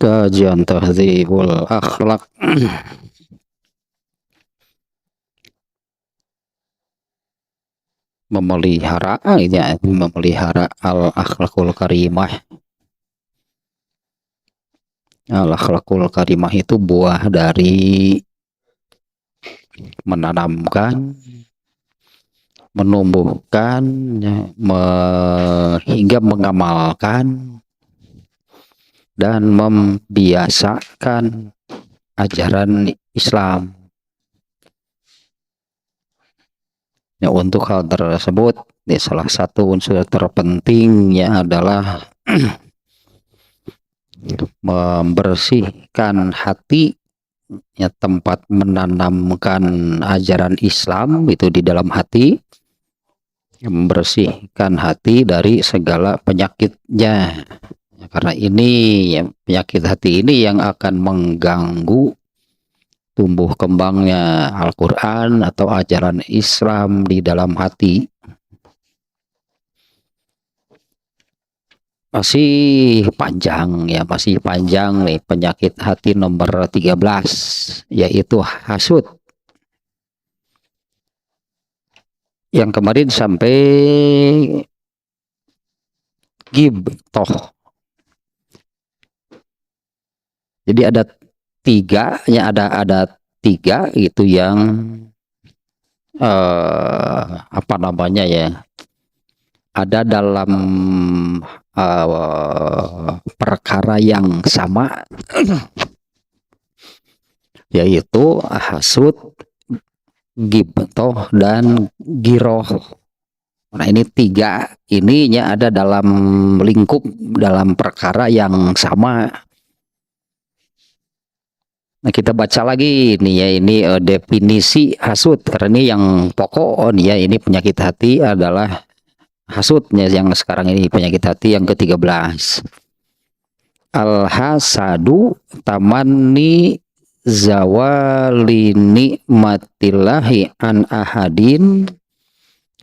Kajian Tahdzibul Akhlak. memelihara al-akhlakul karimah. Al-akhlakul karimah itu buah dari menanamkan, menumbuhkan, hingga mengamalkan dan membiasakan ajaran Islam. Ya, untuk hal tersebut, ya, salah satu unsur terpentingnya adalah membersihkan hati, ya, tempat menanamkan ajaran Islam itu di dalam hati, membersihkan hati dari segala penyakitnya. Karena ini, ya, penyakit hati ini yang akan mengganggu tumbuh kembangnya Al-Quran atau ajaran Islam di dalam hati. Masih panjang nih penyakit hati nomor 13, yaitu hasud. Yang kemarin sampai ghibthah. Jadi ada tiga itu yang apa namanya, ya, ada dalam perkara yang sama, yaitu hasud, ghibthah, dan giroh. Nah, ini tiga ininya ada dalam lingkup, dalam perkara yang sama. Nah, kita baca lagi nih, ya, ini definisi hasud, karena ini yang pokok, ya, ini penyakit hati adalah hasudnya yang sekarang ini, penyakit hati yang ke-13. Al-hasadu tamanni zawali nikmatillahi an ahadin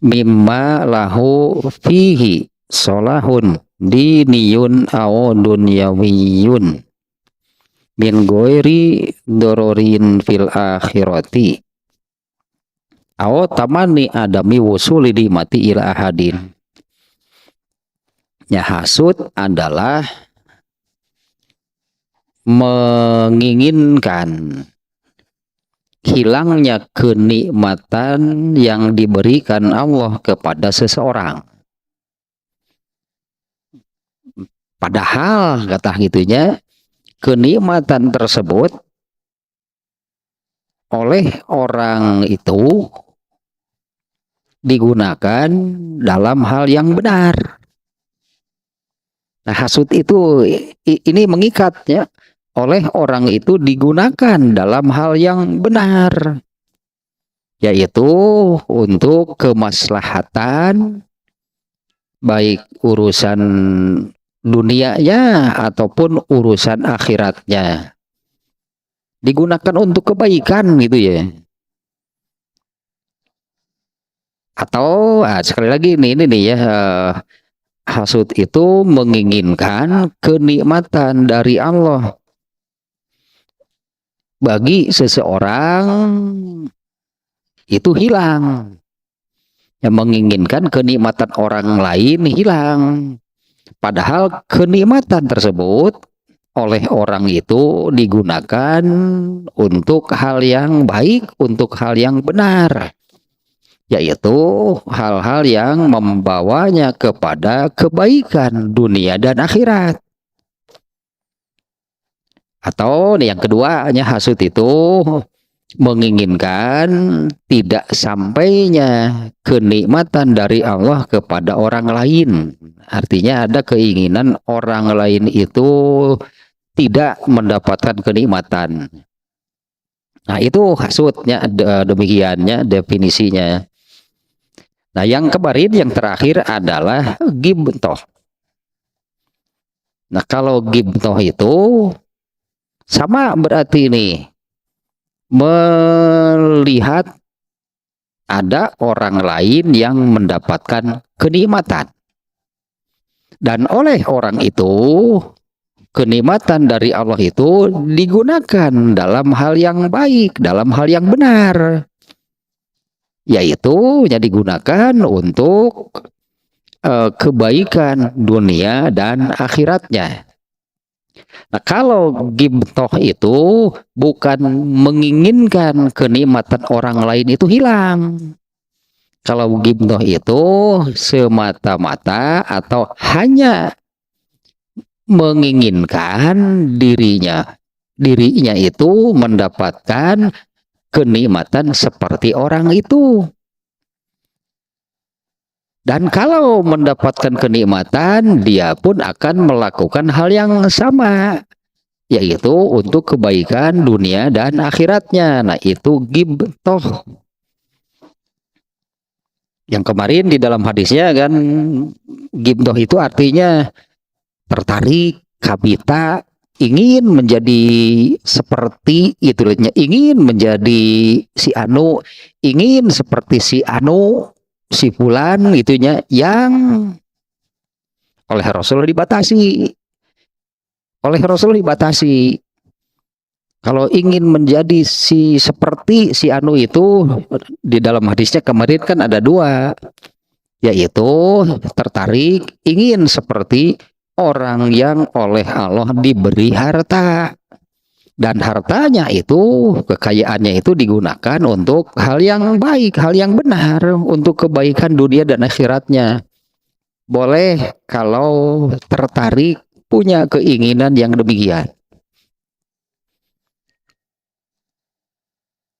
mimma lahu fihi solahun diniyun aw dunyawiyun min goiri dororin fil akhirati aw tamani adami wusuli dimati ila ahadin. Ya, hasud adalah menginginkan hilangnya kenikmatan yang diberikan Allah kepada seseorang. Padahal kata gitunya, kenikmatan tersebut oleh orang itu digunakan dalam hal yang benar. Nah, hasud itu ini mengikatnya, oleh orang itu digunakan dalam hal yang benar, yaitu untuk kemaslahatan baik urusan dunianya ataupun urusan akhiratnya, digunakan untuk kebaikan gitu, ya. Atau sekali lagi ini nih, ya, hasud itu menginginkan kenikmatan dari Allah bagi seseorang itu hilang, yang menginginkan kenikmatan orang lain hilang. Padahal kenikmatan tersebut oleh orang itu digunakan untuk hal yang baik, untuk hal yang benar, yaitu hal-hal yang membawanya kepada kebaikan dunia dan akhirat. Atau yang keduanya, hasud itu menginginkan tidak sampainya kenikmatan dari Allah kepada orang lain. Artinya ada keinginan orang lain itu tidak mendapatkan kenikmatan. Nah, itu hasudnya, demikiannya definisinya. Nah, yang kemarin yang terakhir adalah ghibthah. Nah, kalau ghibthah itu sama berarti ini melihat ada orang lain yang mendapatkan kenikmatan, dan oleh orang itu kenikmatan dari Allah itu digunakan dalam hal yang baik, dalam hal yang benar, yaitu ya digunakan untuk kebaikan dunia dan akhiratnya. Nah, kalau ghibthah itu bukan menginginkan kenikmatan orang lain itu hilang. Kalau ghibthah itu semata-mata atau hanya menginginkan dirinya itu mendapatkan kenikmatan seperti orang itu. Dan kalau mendapatkan kenikmatan, dia pun akan melakukan hal yang sama, yaitu untuk kebaikan dunia dan akhiratnya. Nah, itu ghibthah. Yang kemarin di dalam hadisnya kan, ghibthah itu artinya tertarik, kabita, ingin menjadi seperti itu, ingin menjadi si anu, ingin seperti si anu, si fulan itunya, yang oleh Rasul dibatasi. Oleh Rasul dibatasi. Kalau ingin menjadi seperti si anu itu, di dalam hadisnya kemarin kan ada dua, yaitu tertarik, ingin seperti orang yang oleh Allah diberi harta. Dan hartanya itu, kekayaannya itu digunakan untuk hal yang baik, hal yang benar, untuk kebaikan dunia dan akhiratnya. Boleh kalau tertarik, punya keinginan yang demikian.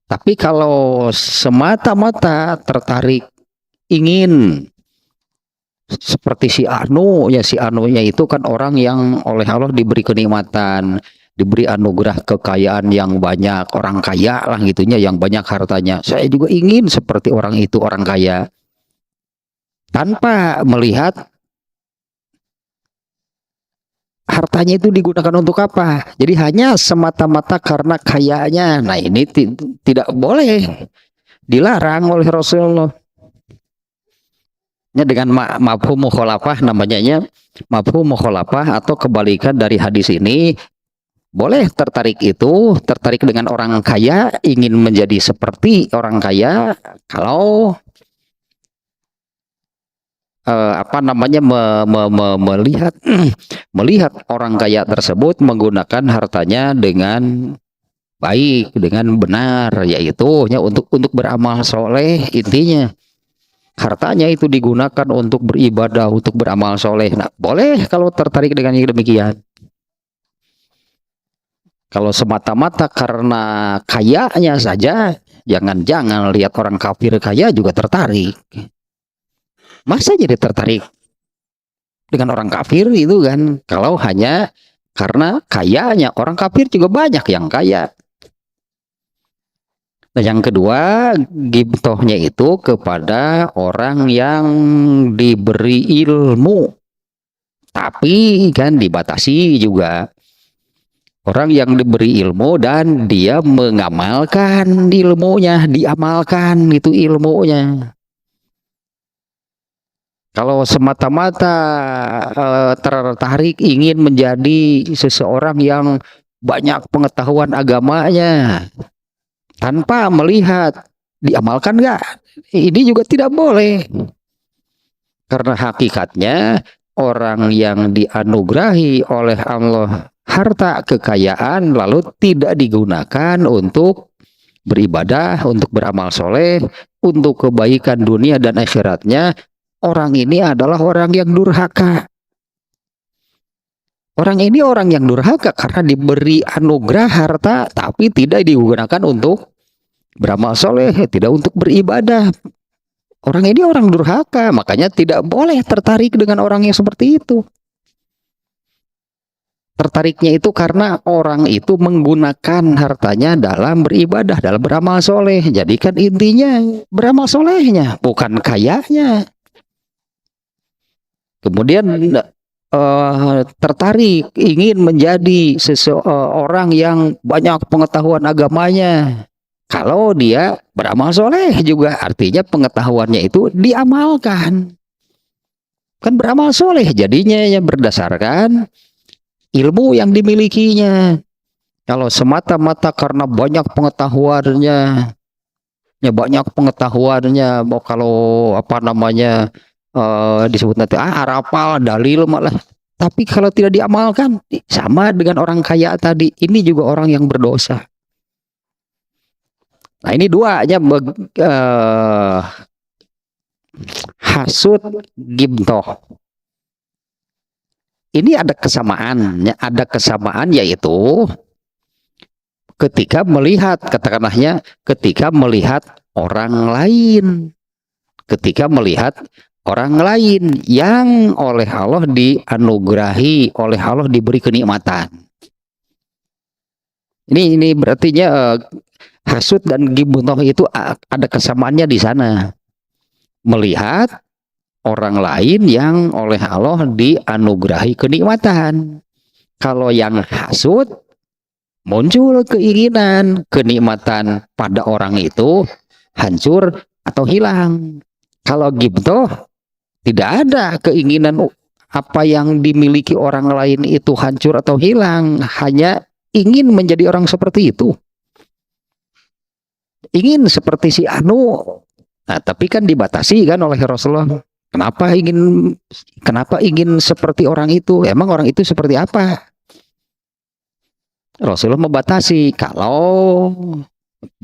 Tapi kalau semata-mata tertarik, ingin seperti si Anu, ya si Anunya itu kan orang yang oleh Allah diberi kenikmatan, diberi anugerah kekayaan yang banyak, orang kaya lah gitunya, yang banyak hartanya. Saya juga ingin seperti orang itu, orang kaya, tanpa melihat hartanya itu digunakan untuk apa. Jadi hanya semata-mata karena kayanya. Nah, ini tidak boleh, dilarang oleh Rasulullah. Dengan mafhum mukhalafah, namanya mafhum mukhalafah atau kebalikan dari hadis ini. Boleh tertarik itu, tertarik dengan orang kaya, ingin menjadi seperti orang kaya, kalau melihat orang kaya tersebut menggunakan hartanya dengan baik, dengan benar, yaitu untuk beramal soleh. Intinya hartanya itu digunakan untuk beribadah, untuk beramal soleh. Nah, boleh kalau tertarik dengan yang demikian. Kalau semata-mata karena kayanya saja, jangan lihat orang kafir kaya juga tertarik. Masa jadi tertarik dengan orang kafir itu kan? Kalau hanya karena kayanya, orang kafir juga banyak yang kaya. Nah, yang kedua, ghibthahnya itu kepada orang yang diberi ilmu, tapi kan dibatasi juga. Orang yang diberi ilmu dan dia mengamalkan ilmunya, diamalkan itu ilmunya. Kalau semata-mata tertarik ingin menjadi seseorang yang banyak pengetahuan agamanya, tanpa melihat diamalkan nggak, ini juga tidak boleh. Karena hakikatnya orang yang dianugerahi oleh Allah harta kekayaan lalu tidak digunakan untuk beribadah, untuk beramal soleh, untuk kebaikan dunia dan akhiratnya, orang ini adalah orang yang durhaka. Orang ini orang yang durhaka karena diberi anugerah harta tapi tidak digunakan untuk beramal soleh, tidak untuk beribadah. Orang ini orang durhaka, makanya tidak boleh tertarik dengan orang yang seperti itu. Tertariknya itu karena orang itu menggunakan hartanya dalam beribadah, dalam beramal soleh. Jadi kan intinya beramal solehnya, bukan kayanya. Kemudian tertarik ingin menjadi seseorang yang banyak pengetahuan agamanya. Kalau dia beramal soleh juga, artinya pengetahuannya itu diamalkan. Kan beramal soleh jadinya yang berdasarkan ilmu yang dimilikinya. Kalau semata-mata karena banyak pengetahuannya, ya banyak pengetahuannya, mau kalau apa namanya disebut nanti arapal dalil malah. Tapi kalau tidak diamalkan, sama dengan orang kaya tadi. Ini juga orang yang berdosa. Nah ini duanya hasud, gibtoh. Ini ada kesamaan yaitu ketika melihat, katakanlahnya ketika melihat orang lain, ketika melihat orang lain yang oleh Allah dianugerahi, oleh Allah diberi kenikmatan. Ini berartinya hasud dan gibtoh itu ada kesamaannya di sana. Melihat orang lain yang oleh Allah dianugerahi kenikmatan. Kalau yang hasud, muncul keinginan kenikmatan pada orang itu hancur atau hilang. Kalau gibtoh, tidak ada keinginan apa yang dimiliki orang lain itu hancur atau hilang, hanya ingin menjadi orang seperti itu, ingin seperti si anu. Nah tapi kan dibatasi kan oleh Rasulullah. Kenapa ingin seperti orang itu? Emang orang itu seperti apa? Rasulullah membatasi. Kalau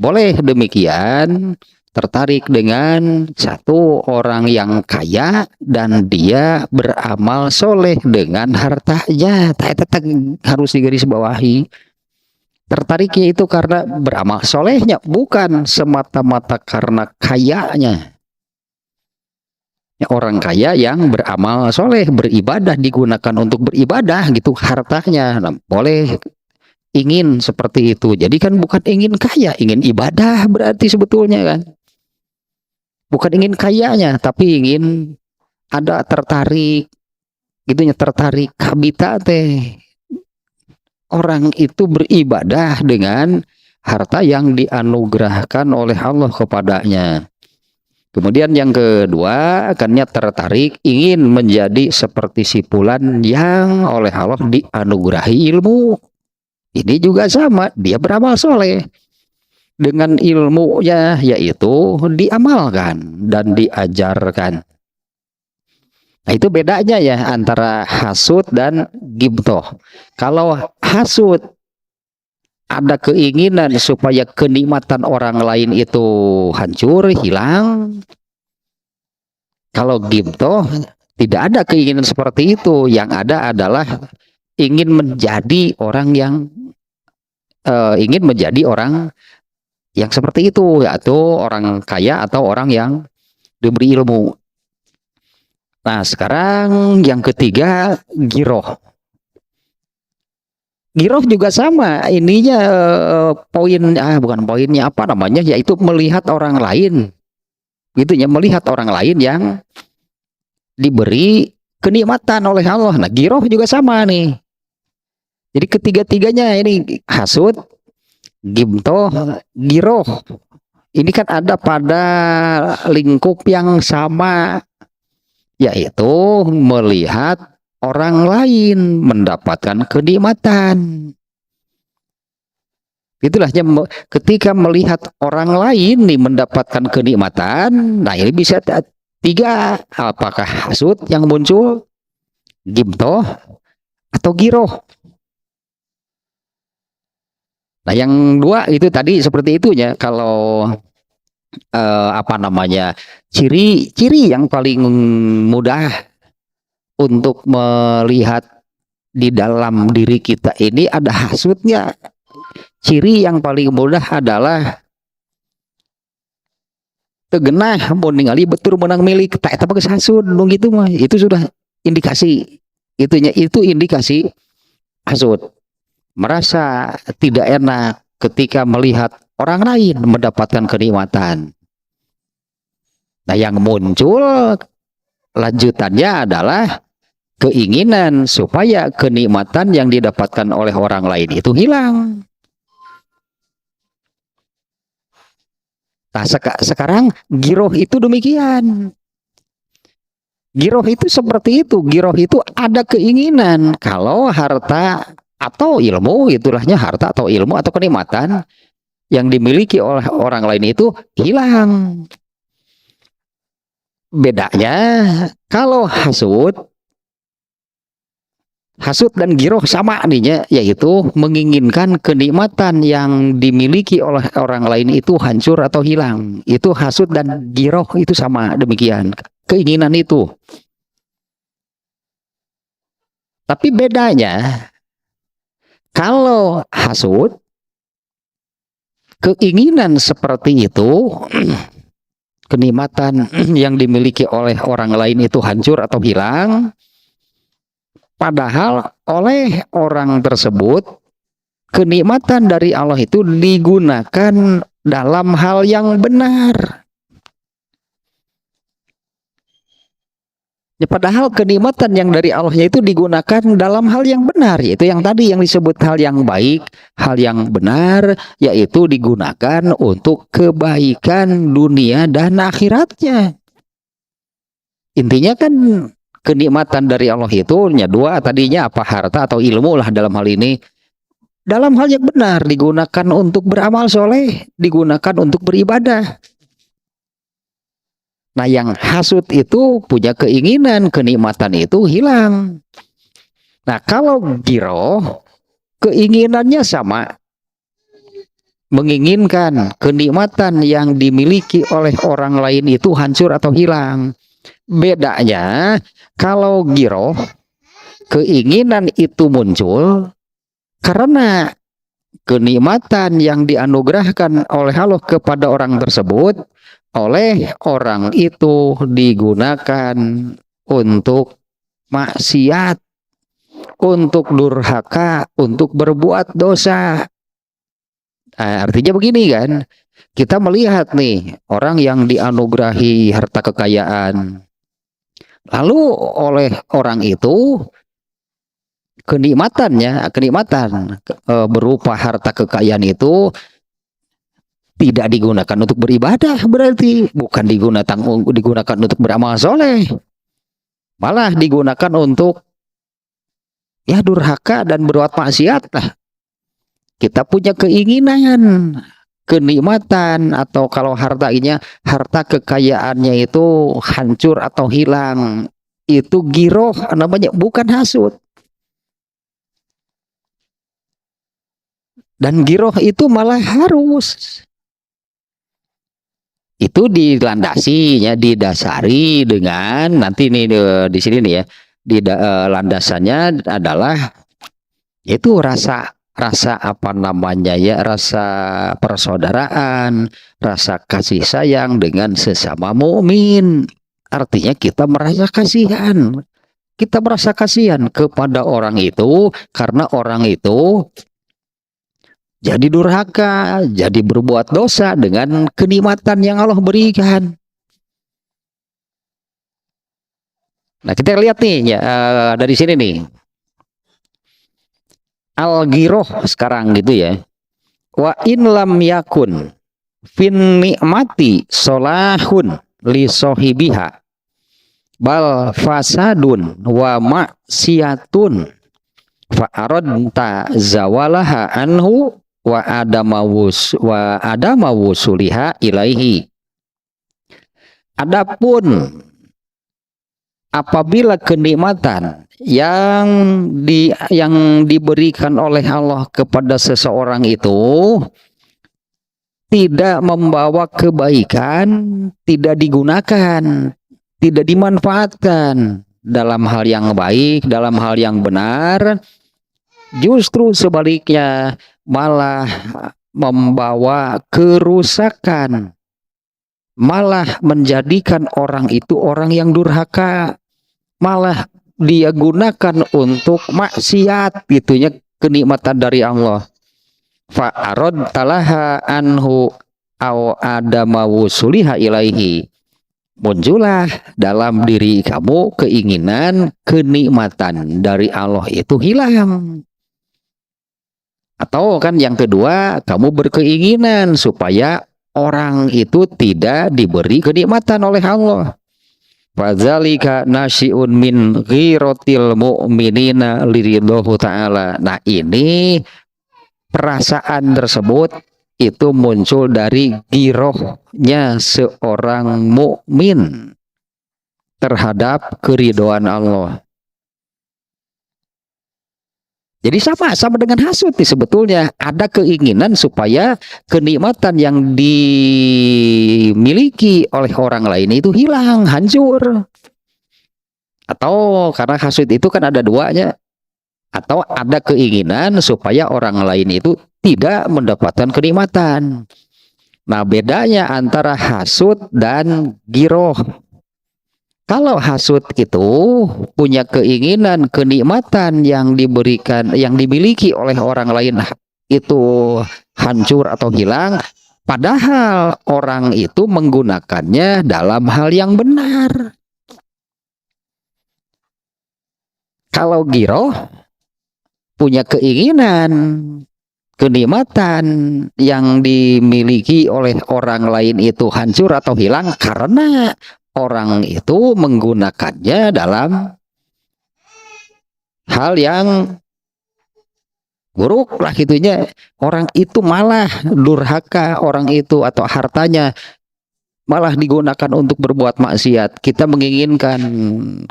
boleh demikian, tertarik dengan satu orang yang kaya dan dia beramal soleh dengan hartanya, tetap harus digarisbawahi. Tertariknya itu karena beramal solehnya, bukan semata-mata karena kayanya. Orang kaya yang beramal soleh, beribadah, digunakan untuk beribadah gitu hartanya. Nah, boleh ingin seperti itu. Jadi kan bukan ingin kaya, ingin ibadah berarti sebetulnya kan. Bukan ingin kayanya, tapi ingin ada tertarik, gitunya tertarik. Kabita teh orang itu beribadah dengan harta yang dianugerahkan oleh Allah kepadanya. Kemudian yang kedua, akannya tertarik ingin menjadi seperti si fulan yang oleh Allah dianugerahi ilmu. Ini juga sama, dia beramal soleh. Dengan ilmunya yaitu diamalkan dan diajarkan. Nah itu bedanya ya antara hasud dan gibtoh. Kalau hasud ada keinginan supaya kenikmatan orang lain itu hancur, hilang. Kalau gibtoh tidak ada keinginan seperti itu. Yang ada adalah ingin menjadi orang yang seperti itu, yaitu orang kaya atau orang yang diberi ilmu. Nah sekarang yang ketiga, giroh. Giroh juga sama, ininya bukan poinnya apa namanya, yaitu melihat orang lain, gitu ya, melihat orang lain yang diberi kenikmatan oleh Allah. Nah giroh juga sama nih. Jadi ketiga-tiganya ini hasud, gibtoh, giroh. Ini kan ada pada lingkup yang sama, yaitu melihat orang lain mendapatkan kenikmatan. Itulah ketika melihat orang lain nih mendapatkan kenikmatan, nah ini bisa tiga, apakah hasud yang muncul, gibtoh, atau giroh. Nah yang dua itu tadi seperti itunya. Kalau apa namanya, ciri-ciri yang paling mudah untuk melihat di dalam diri kita ini ada hasudnya. Ciri yang paling mudah adalah tegenah mau ningali betul menang milik tak eta bagus hasud dong gitu mah. Itu sudah indikasi itu indikasi hasud. Merasa tidak enak ketika melihat orang lain mendapatkan kenikmatan. Nah yang muncul lanjutannya adalah keinginan supaya kenikmatan yang didapatkan oleh orang lain itu hilang. Nah sekarang giroh itu demikian. Giroh itu seperti itu. Giroh itu ada keinginan kalau harta atau ilmu, itulahnya harta atau ilmu atau kenikmatan yang dimiliki oleh orang lain itu hilang. Bedanya kalau hasud dan giroh sama nih, yaitu menginginkan kenikmatan yang dimiliki oleh orang lain itu hancur atau hilang. Itu hasud dan giroh itu sama demikian. Keinginan itu. Tapi bedanya kalau hasud, keinginan seperti itu, kenikmatan yang dimiliki oleh orang lain itu hancur atau hilang, padahal oleh orang tersebut kenikmatan dari Allah itu digunakan dalam hal yang benar. Ya, padahal kenikmatan yang dari Allahnya itu digunakan dalam hal yang benar, yaitu yang tadi yang disebut hal yang baik, hal yang benar, yaitu digunakan untuk kebaikan dunia dan akhiratnya. Intinya kan kenikmatan dari Allah itu dua, tadinya apa, harta atau ilmu lah dalam hal ini. Dalam hal yang benar, digunakan untuk beramal soleh, digunakan untuk beribadah. Nah, yang hasud itu punya keinginan kenikmatan itu hilang. Nah, kalau giroh, keinginannya sama. Menginginkan kenikmatan yang dimiliki oleh orang lain itu hancur atau hilang. Bedanya, kalau giroh, keinginan itu muncul karena kenikmatan yang dianugerahkan oleh Allah kepada orang tersebut, oleh orang itu digunakan untuk maksiat, untuk durhaka, untuk berbuat dosa. Nah, artinya begini kan, kita melihat nih orang yang dianugerahi harta kekayaan, lalu oleh orang itu kenikmatan berupa harta kekayaan itu tidak digunakan untuk beribadah, berarti bukan digunakan untuk beramal soleh, malah digunakan untuk ya durhaka dan berbuat maksiat lah. Kita punya keinginan kenikmatan atau kalau harta kekayaannya itu hancur atau hilang, itu giroh namanya, bukan hasud. Dan giroh itu malah harus itu didasari dengan nanti nih di sini nih ya, landasannya adalah itu rasa apa namanya ya, rasa persaudaraan, rasa kasih sayang dengan sesama mukmin. Artinya kita merasa kasihan kepada orang itu karena orang itu jadi durhaka, jadi berbuat dosa dengan kenikmatan yang Allah berikan. Nah, kita lihat nih ya, dari sini nih. Al-giroh sekarang gitu ya. Wa in lam yakun fin ni'mati solahun li sohibiha bal fasadun wa maksiatun fa aradta zawalaha anhu wa adama wusuliha ilaihi. Adapun apabila kenikmatan yang diberikan oleh Allah kepada seseorang itu tidak membawa kebaikan, tidak digunakan, tidak dimanfaatkan dalam hal yang baik, dalam hal yang benar, justru sebaliknya malah membawa kerusakan, malah menjadikan orang itu orang yang durhaka, malah dia gunakan untuk maksiat gitunya kenikmatan dari Allah. Fa'arad talaha anhu aw adama wusuliha ilaihi. Muncullah dalam diri kamu keinginan kenikmatan dari Allah itu hilang. Atau kan yang kedua, kamu berkeinginan supaya orang itu tidak diberi kenikmatan oleh Allah. Fadzalika nasyiun min ghiratil mu'minina liridhahu ta'ala. Nah, ini perasaan tersebut itu muncul dari girohnya seorang mukmin terhadap keridhaan Allah. Jadi sama dengan hasud nih, sebetulnya ada keinginan supaya kenikmatan yang dimiliki oleh orang lain itu hilang, hancur. Atau karena hasud itu kan ada duanya, atau ada keinginan supaya orang lain itu tidak mendapatkan kenikmatan. Nah, bedanya antara hasud dan giroh. Kalau hasud itu punya keinginan kenikmatan yang diberikan, yang dimiliki oleh orang lain itu hancur atau hilang, padahal orang itu menggunakannya dalam hal yang benar. Kalau giroh punya keinginan kenikmatan yang dimiliki oleh orang lain itu hancur atau hilang karena orang itu menggunakannya dalam hal yang buruk lah gitunya. Orang itu malah durhaka, orang itu atau hartanya malah digunakan untuk berbuat maksiat. Kita menginginkan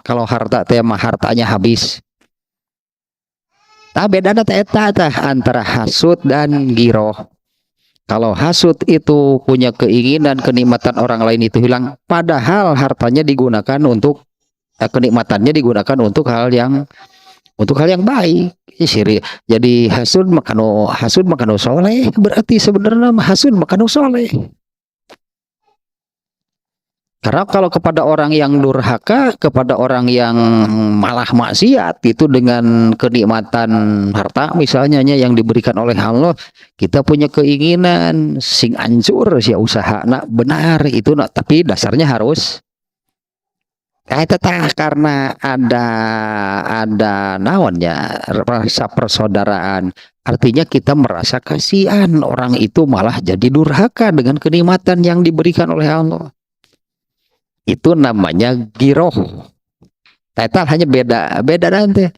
kalau harta tema hartanya habis. Nah, bedana eta antara hasud dan giroh. Kalau hasud itu punya keinginan kenikmatan orang lain itu hilang, padahal hartanya digunakan untuk kenikmatannya digunakan untuk hal yang baik. Jadi hasud makano soleh, berarti sebenarnya hasud makano soleh. Karena kalau kepada orang yang durhaka, kepada orang yang malah maksiat itu dengan kenikmatan harta misalnya yang diberikan oleh Allah, kita punya keinginan sing ancur sia usaha nak benar itu nak, tapi dasarnya harus karena ada naonnya rasa persaudaraan. Artinya kita merasa kasihan orang itu malah jadi durhaka dengan kenikmatan yang diberikan oleh Allah. Itu namanya giroh. Total hanya beda nanti.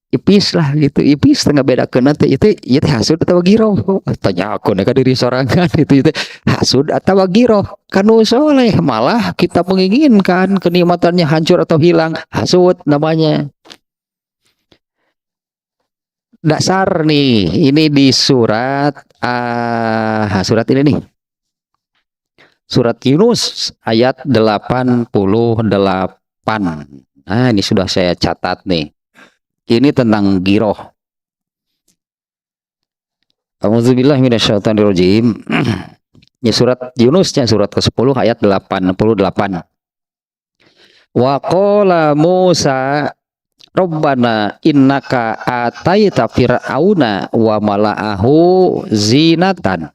Ipis lah gitu, ipis tengah beda ke nanti itu hasud atau giroh. Tanya aku neka diri sorangan itu hasud atau giroh. Kanu soleh malah kita menginginkan kenikmatannya hancur atau hilang, hasud namanya. Dasar nih, ini di surat ini nih. Surat Yunus ayat 88. Nah, ini sudah saya catat nih. Ini tentang giroh. A'udzubillahi minasyaitonirrajim. Ini surat Yunusnya surat ke-10 ayat 88. Wa qala Musa Rabbana innaka ataita fir'auna wa mala'ahu zinatan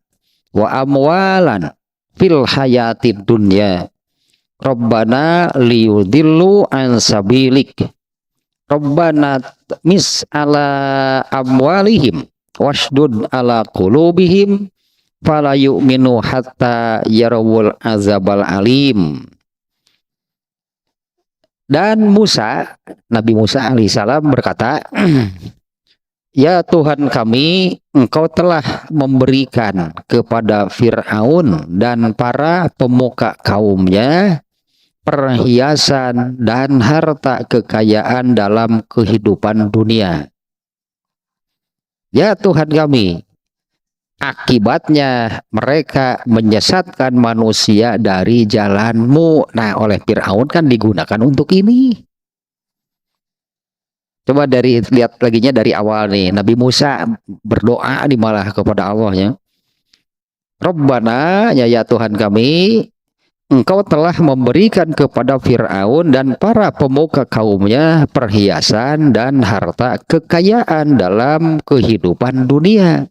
wa amwalan fil hayatid dunya Rabbana liyudillu an sabilik Rabbana mis ala amwalihim wasdud ala qulubihim fala yu'minu hatta yarawul azabal alim. Dan Nabi Musa alaihissalam berkata, ya Tuhan kami, Engkau telah memberikan kepada Fir'aun dan para pemuka kaumnya perhiasan dan harta kekayaan dalam kehidupan dunia. Ya Tuhan kami, akibatnya mereka menyesatkan manusia dari jalan-Mu. Nah, oleh Fir'aun kan digunakan untuk ini. Coba lihat laginya dari awal nih. Nabi Musa berdoa nih malah kepada Allahnya. Rabbana, ya Tuhan kami, Engkau telah memberikan kepada Fir'aun dan para pemuka kaumnya perhiasan dan harta kekayaan dalam kehidupan dunia.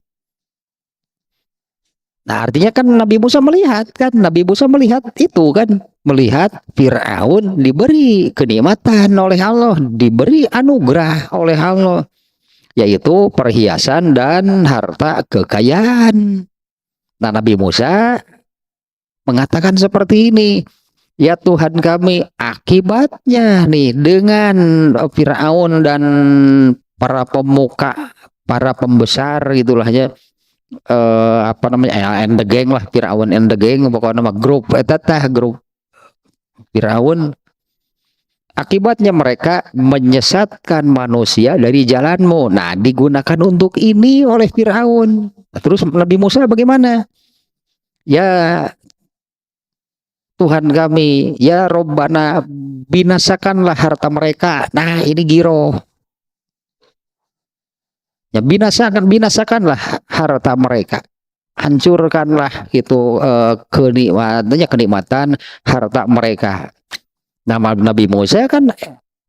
Nah, artinya kan Nabi Musa melihat itu kan, melihat Fir'aun diberi kenikmatan oleh Allah, diberi anugerah oleh Allah, yaitu perhiasan dan harta kekayaan. Nah, Nabi Musa mengatakan seperti ini, Ya Tuhan kami, akibatnya nih dengan Firaun dan para pemuka, para pembesar gitulah ya, apa namanya, and the gang lah, Firaun and the gang, pokoknya nama grup grup Firaun. Akibatnya mereka menyesatkan manusia dari jalanmu. Nah, digunakan untuk ini oleh Firaun. Terus Nabi Musa bagaimana? Ya Tuhan kami, ya Robbana, binasakanlah harta mereka. Nah, ini giro. Ya binasakanlah harta mereka. Hancurkanlah itu kenikmatan harta mereka. Nama Nabi Musa kan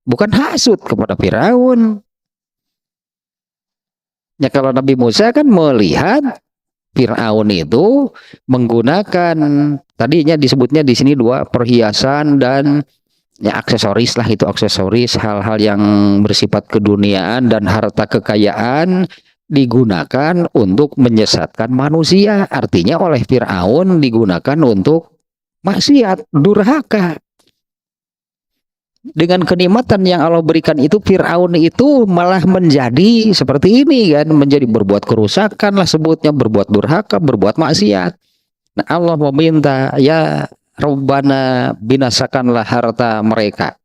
bukan hasut kepada Firaun. Ya kalau Nabi Musa kan melihat Firaun itu menggunakan, tadinya disebutnya di sini dua, perhiasan dan ya aksesoris lah, itu aksesoris, hal-hal yang bersifat keduniaan dan harta kekayaan digunakan untuk menyesatkan manusia. Artinya oleh Firaun digunakan untuk maksiat, durhaka. Dengan kenikmatan yang Allah berikan itu, Firaun itu malah menjadi seperti ini kan, menjadi berbuat kerusakan lah sebutnya, berbuat durhaka, berbuat maksiat. Nah, Allah meminta, ya Rabbana, binasakanlah harta mereka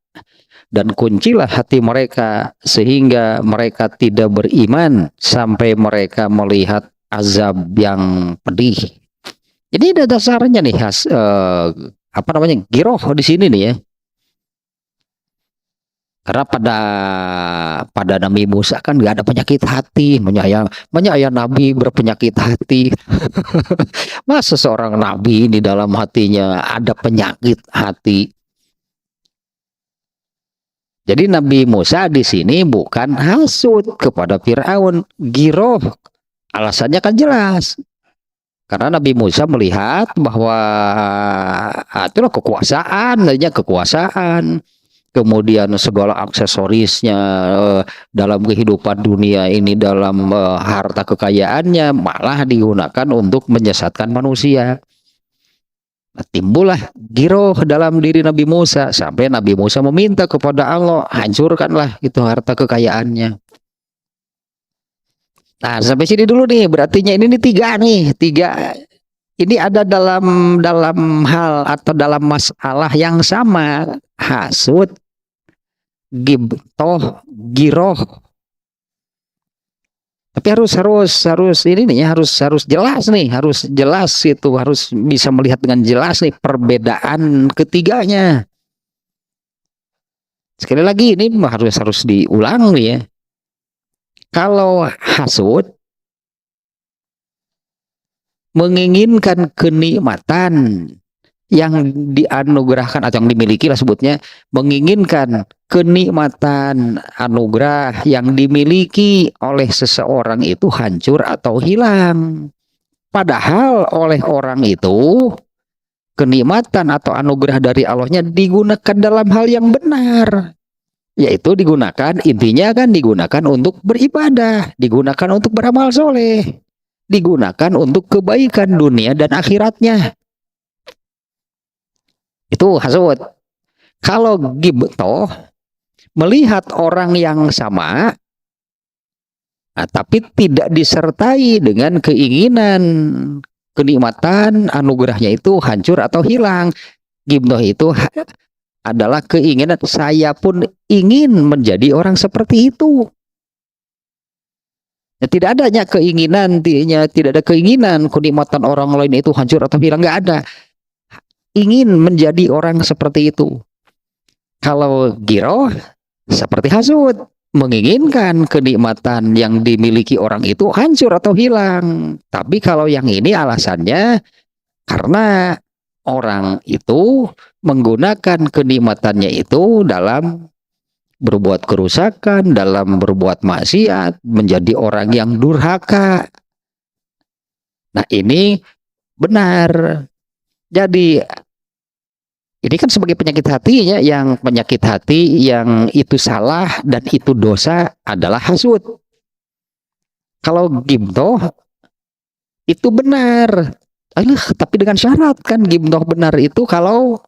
dan kuncilah hati mereka sehingga mereka tidak beriman sampai mereka melihat azab yang pedih. Jadi ada dasarnya nih, apa namanya, giroh di sini nih ya. Karena pada Nabi Musa kan nggak ada penyakit hati, menyayang Nabi berpenyakit hati. Masa seorang Nabi ini dalam hatinya ada penyakit hati? Jadi Nabi Musa di sini bukan hasut kepada Firaun, giroh. Alasannya kan jelas. Karena Nabi Musa melihat bahwa itulah kekuasaan, kemudian segala aksesorisnya dalam kehidupan dunia ini, dalam harta kekayaannya malah digunakan untuk menyesatkan manusia. Nah, timbullah giroh dalam diri Nabi Musa sampai Nabi Musa meminta kepada Allah, hancurkanlah itu harta kekayaannya. Nah, sampai sini dulu nih, berartinya ini nih tiga ini ada dalam hal atau dalam masalah yang sama, hasut, gibtoh, giroh. Tapi harus ini nih, harus jelas nih, harus jelas itu, harus bisa melihat dengan jelas nih perbedaan ketiganya. Sekali lagi ini harus diulang nih ya. Kalau hasut menginginkan kenikmatan yang dianugerahkan atau yang dimiliki lah sebutnya, menginginkan kenikmatan anugerah yang dimiliki oleh seseorang itu hancur atau hilang. Padahal oleh orang itu kenikmatan atau anugerah dari Allahnya digunakan dalam hal yang benar, yaitu digunakan, intinya kan digunakan untuk beribadah, digunakan untuk beramal soleh, digunakan untuk kebaikan dunia dan akhiratnya. Itu hasud. Kalau gibtoh, melihat orang yang sama, nah, tapi tidak disertai dengan keinginan kenikmatan anugerahnya itu hancur atau hilang. Gibtoh itu adalah keinginan, saya pun ingin menjadi orang seperti itu. Ya, tidak adanya keinginan, tidak ada keinginan kenikmatan orang lain itu hancur atau hilang, nggak ada. Ingin menjadi orang seperti itu. Kalau giroh seperti hasud, menginginkan kenikmatan yang dimiliki orang itu hancur atau hilang. Tapi kalau yang ini alasannya karena orang itu menggunakan kenikmatannya itu dalam berbuat kerusakan, dalam berbuat maksiat, menjadi orang yang durhaka. Nah, ini benar. Jadi ini kan sebagai penyakit hati ya, yang penyakit hati yang itu salah dan itu dosa adalah hasud. Kalau gibtoh itu benar. Tapi dengan syarat kan, gibtoh benar itu kalau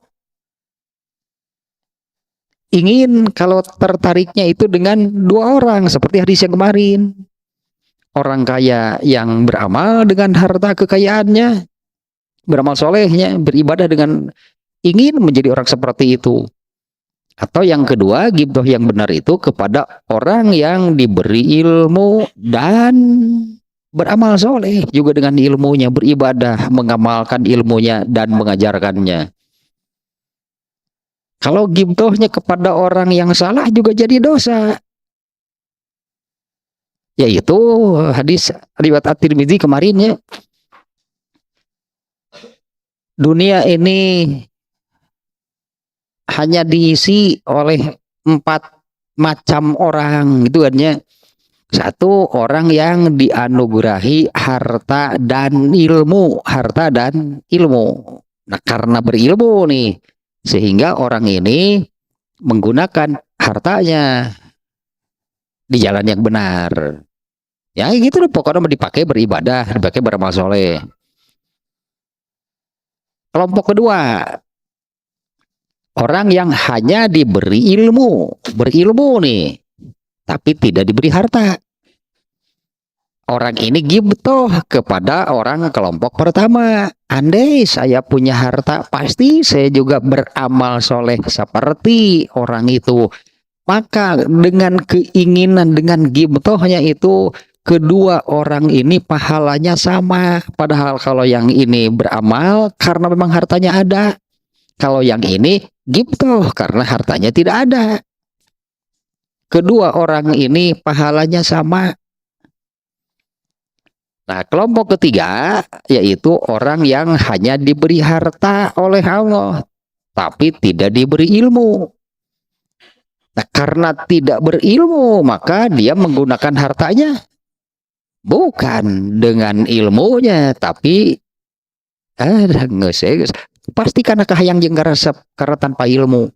ingin kalau tertariknya itu dengan dua orang seperti hadis yang kemarin. Orang kaya yang beramal dengan harta kekayaannya, beramal solehnya, beribadah dengan ingin menjadi orang seperti itu. Atau yang kedua, ghibtoh yang benar itu kepada orang yang diberi ilmu dan beramal soleh juga dengan ilmunya, beribadah, mengamalkan ilmunya dan mengajarkannya. Kalau ghibtohnya kepada orang yang salah juga jadi dosa. Yaitu hadis riwayat At-Tirmidzi kemarin ya. Dunia ini hanya diisi oleh 4 macam orang gitu kan ya. Satu, orang yang dianugerahi harta dan ilmu, harta dan ilmu. Nah, karena berilmu nih, sehingga orang ini menggunakan hartanya di jalan yang benar. Ya gitu loh, pokoknya dipakai beribadah, dipakai beramal soleh. Kelompok kedua, orang yang hanya diberi ilmu, berilmu nih, tapi tidak diberi harta. Orang ini ghibtoh kepada orang kelompok pertama. Andai saya punya harta, pasti saya juga beramal soleh seperti orang itu. Maka dengan keinginan, dengan ghibtohnya itu, kedua orang ini pahalanya sama. Padahal kalau yang ini beramal karena memang hartanya ada. Kalau yang ini ghibtoh karena hartanya tidak ada. Kedua orang ini pahalanya sama. Nah, kelompok ketiga yaitu orang yang hanya diberi harta oleh Allah, tapi tidak diberi ilmu. Nah, karena tidak berilmu, maka dia menggunakan hartanya bukan dengan ilmunya, tapi pasti karena kahayang jeung karena tanpa ilmu.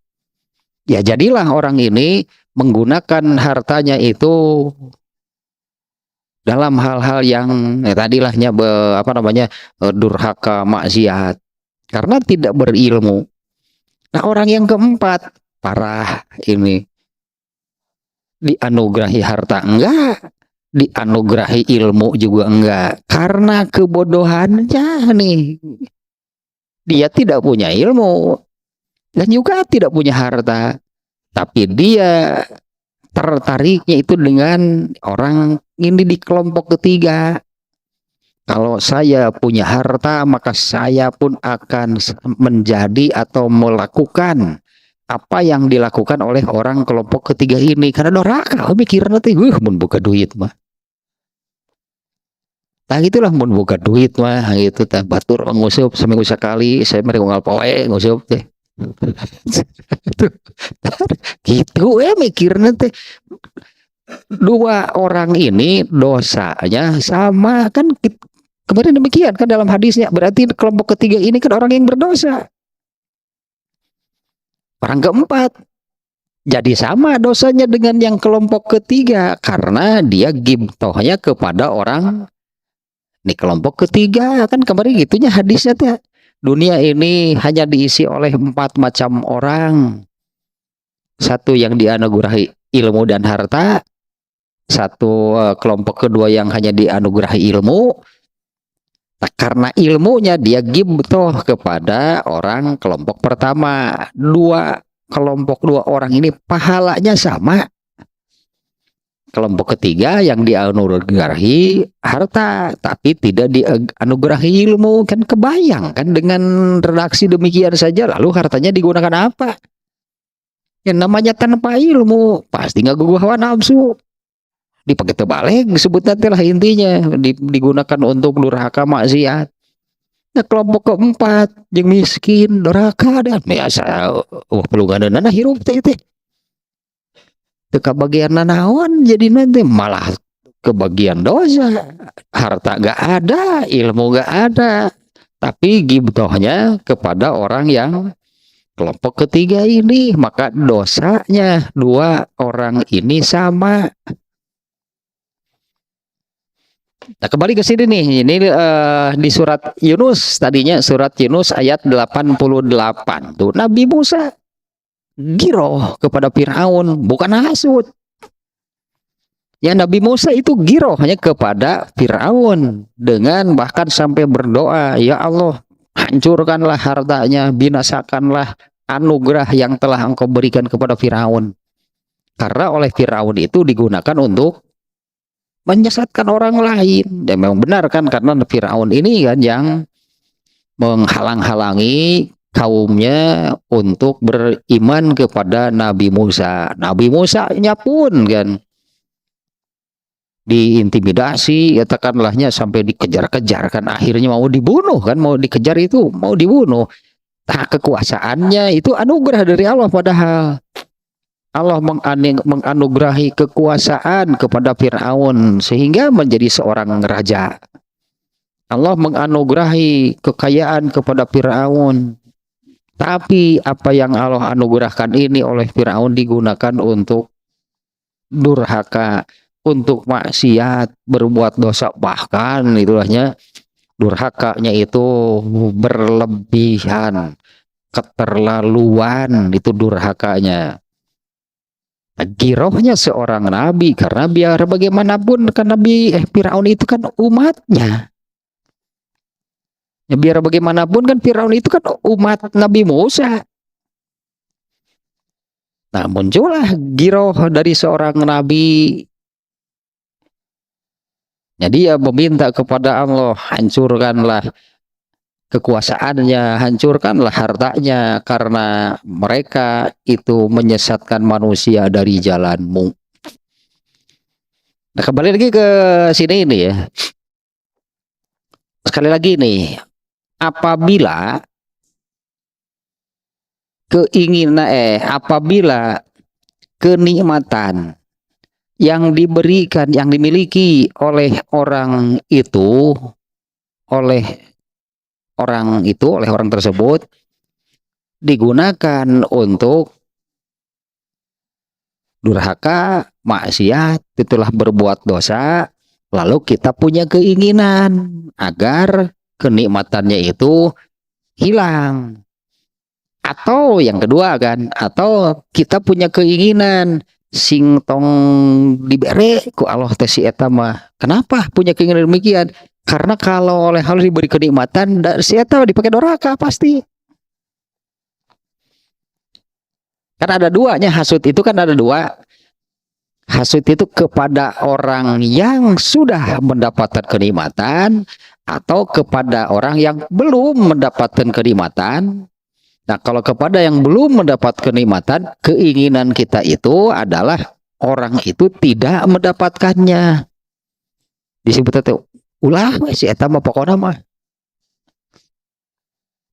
Ya jadilah orang ini menggunakan hartanya itu dalam hal-hal yang tadilah durhaka, maksiat, karena tidak berilmu. Nah, orang yang keempat parah ini, dianugerahi harta enggak, dianugerahi ilmu juga enggak, karena kebodohannya nih, dia tidak punya ilmu dan juga tidak punya harta, tapi dia tertariknya itu dengan orang ini di kelompok ketiga. Kalau saya punya harta, maka saya pun akan menjadi atau melakukan apa yang dilakukan oleh orang kelompok ketiga ini. Karena doraka, mikir nanti, mun buka duit mah. Nah itulah mun buka duit mah, gitu. Batur ngusup seminggu sekali, saya meri unggal poe ngusup teh. Gitu ya mikirnya teh. Dua orang ini dosanya sama kan, kemarin demikian kan dalam hadisnya. Berarti kelompok ketiga ini kan orang yang berdosa. Orang keempat jadi sama dosanya dengan yang kelompok ketiga, karena dia ghibtohnya kepada orang nih kelompok ketiga. Kan kemarin gitunya hadisnya teh. Dunia ini hanya diisi oleh 4 macam orang. Satu yang dianugerahi ilmu dan harta, satu kelompok kedua yang hanya dianugerahi ilmu. Nah, karena ilmunya dia ghibtoh kepada orang kelompok pertama. Dua orang ini pahalanya sama. Kelompok ketiga yang dianugerahi harta tapi tidak dianugerahi ilmu. Kan kebayang kan dengan redaksi demikian saja, lalu hartanya digunakan apa? Yang namanya tanpa ilmu pasti nggak gugah hawa nafsu, dipakai terbalik disebut nanti lah intinya, digunakan untuk durhaka maksiat. Nah, kelompok keempat yang miskin durhaka dan biasa pelungan hirup teh kebagian nanaon, jadi nanti malah kebagian dosa. Harta gak ada, ilmu gak ada, tapi ghibtohnya kepada orang yang kelompok ketiga ini, maka dosanya dua orang ini sama. Nah, kembali ke sini nih. Ini di surat Yunus, tadinya surat Yunus ayat 88 tuh. giroh kepada Firaun, bukan hasud. Ya Nabi Musa itu giroh hanya kepada Firaun dengan bahkan sampai berdoa, ya Allah, hancurkanlah hartanya, binasakanlah anugerah yang telah engkau berikan kepada Firaun. Karena oleh Firaun itu digunakan untuk menyesatkan orang lain. Dan memang benar kan, karena Firaun ini kan yang menghalang-halangi kaumnya untuk beriman kepada Nabi Musa. Nabi Musa-nya pun kan diintimidasi, katakanlahnya sampai dikejar-kejar kan, akhirnya mau dibunuh kan, mau dikejar itu mau dibunuh. Nah, kekuasaannya itu anugerah dari Allah, padahal Allah menganugerahi kekuasaan kepada Firaun sehingga menjadi seorang raja. Allah menganugerahi kekayaan kepada Firaun. Tapi apa yang Allah anugerahkan ini oleh Firaun digunakan untuk durhaka, untuk maksiat, berbuat dosa, bahkan itulahnya durhakanya itu berlebihan, keterlaluan, itu durhakanya. Girohnya seorang nabi, karena biar bagaimanapun kan Firaun itu kan umatnya. Ya, biar bagaimanapun kan Firaun itu kan umat Nabi Musa. Nah, muncullah giroh dari seorang nabi. Jadi dia meminta kepada Allah, hancurkanlah kekuasaannya, hancurkanlah hartanya, karena mereka itu menyesatkan manusia dari jalanmu. Nah, kembali lagi ke sini ini ya. Sekali lagi nih, apabila apabila kenikmatan yang diberikan, yang dimiliki oleh orang itu, oleh orang tersebut digunakan untuk durhaka, maksiat, itulah berbuat dosa, lalu kita punya keinginan agar kenikmatannya itu hilang. Atau yang kedua kan, atau kita punya keinginan sing tong dibere ku Allah teh si eta mah. Kenapa punya keinginan demikian? Karena kalau oleh Allah diberi kenikmatan, si eta dipakai doraka pasti. Kan ada duanya, hasud itu kan ada dua. Hasud itu kepada orang yang sudah mendapatkan kenikmatan atau kepada orang yang belum mendapatkan kenikmatan. Nah, kalau kepada yang belum mendapat kenikmatan, keinginan kita itu adalah orang itu tidak mendapatkannya. Disebut itu ulah si eta mah pokokna mah.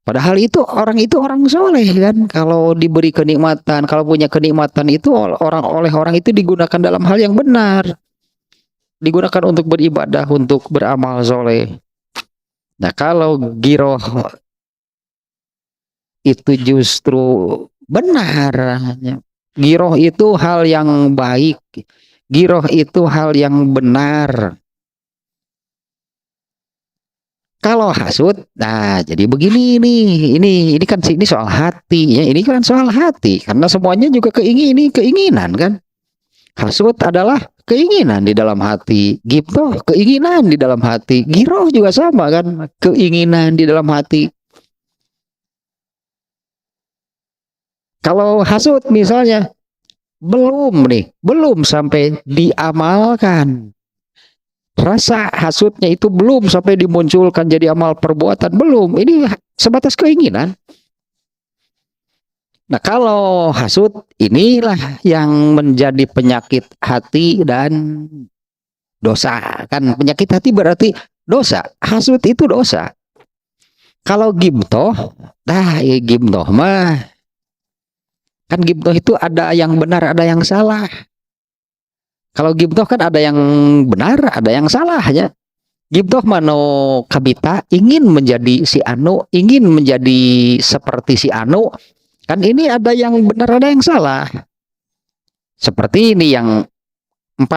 Padahal itu orang soleh kan, kalau diberi kenikmatan, kalau punya kenikmatan itu oleh orang itu digunakan dalam hal yang benar. Digunakan untuk beribadah, untuk beramal soleh. Nah, kalau giroh itu justru benar. Giroh itu hal yang baik. Giroh itu hal yang benar. Kalau hasud, nah jadi begini nih, ini kan ini soal hati ya, ini kan soal hati, karena semuanya juga keinginan kan. Hasud adalah keinginan di dalam hati, ghibthah keinginan di dalam hati, giroh juga sama kan, keinginan di dalam hati. Kalau hasud misalnya belum sampai diamalkan. Rasa hasudnya itu belum sampai dimunculkan jadi amal perbuatan, belum. Ini sebatas keinginan. Nah, kalau hasud inilah yang menjadi penyakit hati dan dosa. Kan penyakit hati berarti dosa. Hasud itu dosa. Kalau ghibthah, ghibthah mah kan ghibthah itu ada yang benar, ada yang salah. Kalau ghibthah kan ada yang benar, ada yang salah ya. Ghibthah mano kabita, ingin menjadi si anu, ingin menjadi seperti si anu. Kan ini ada yang benar, ada yang salah. Seperti ini yang 4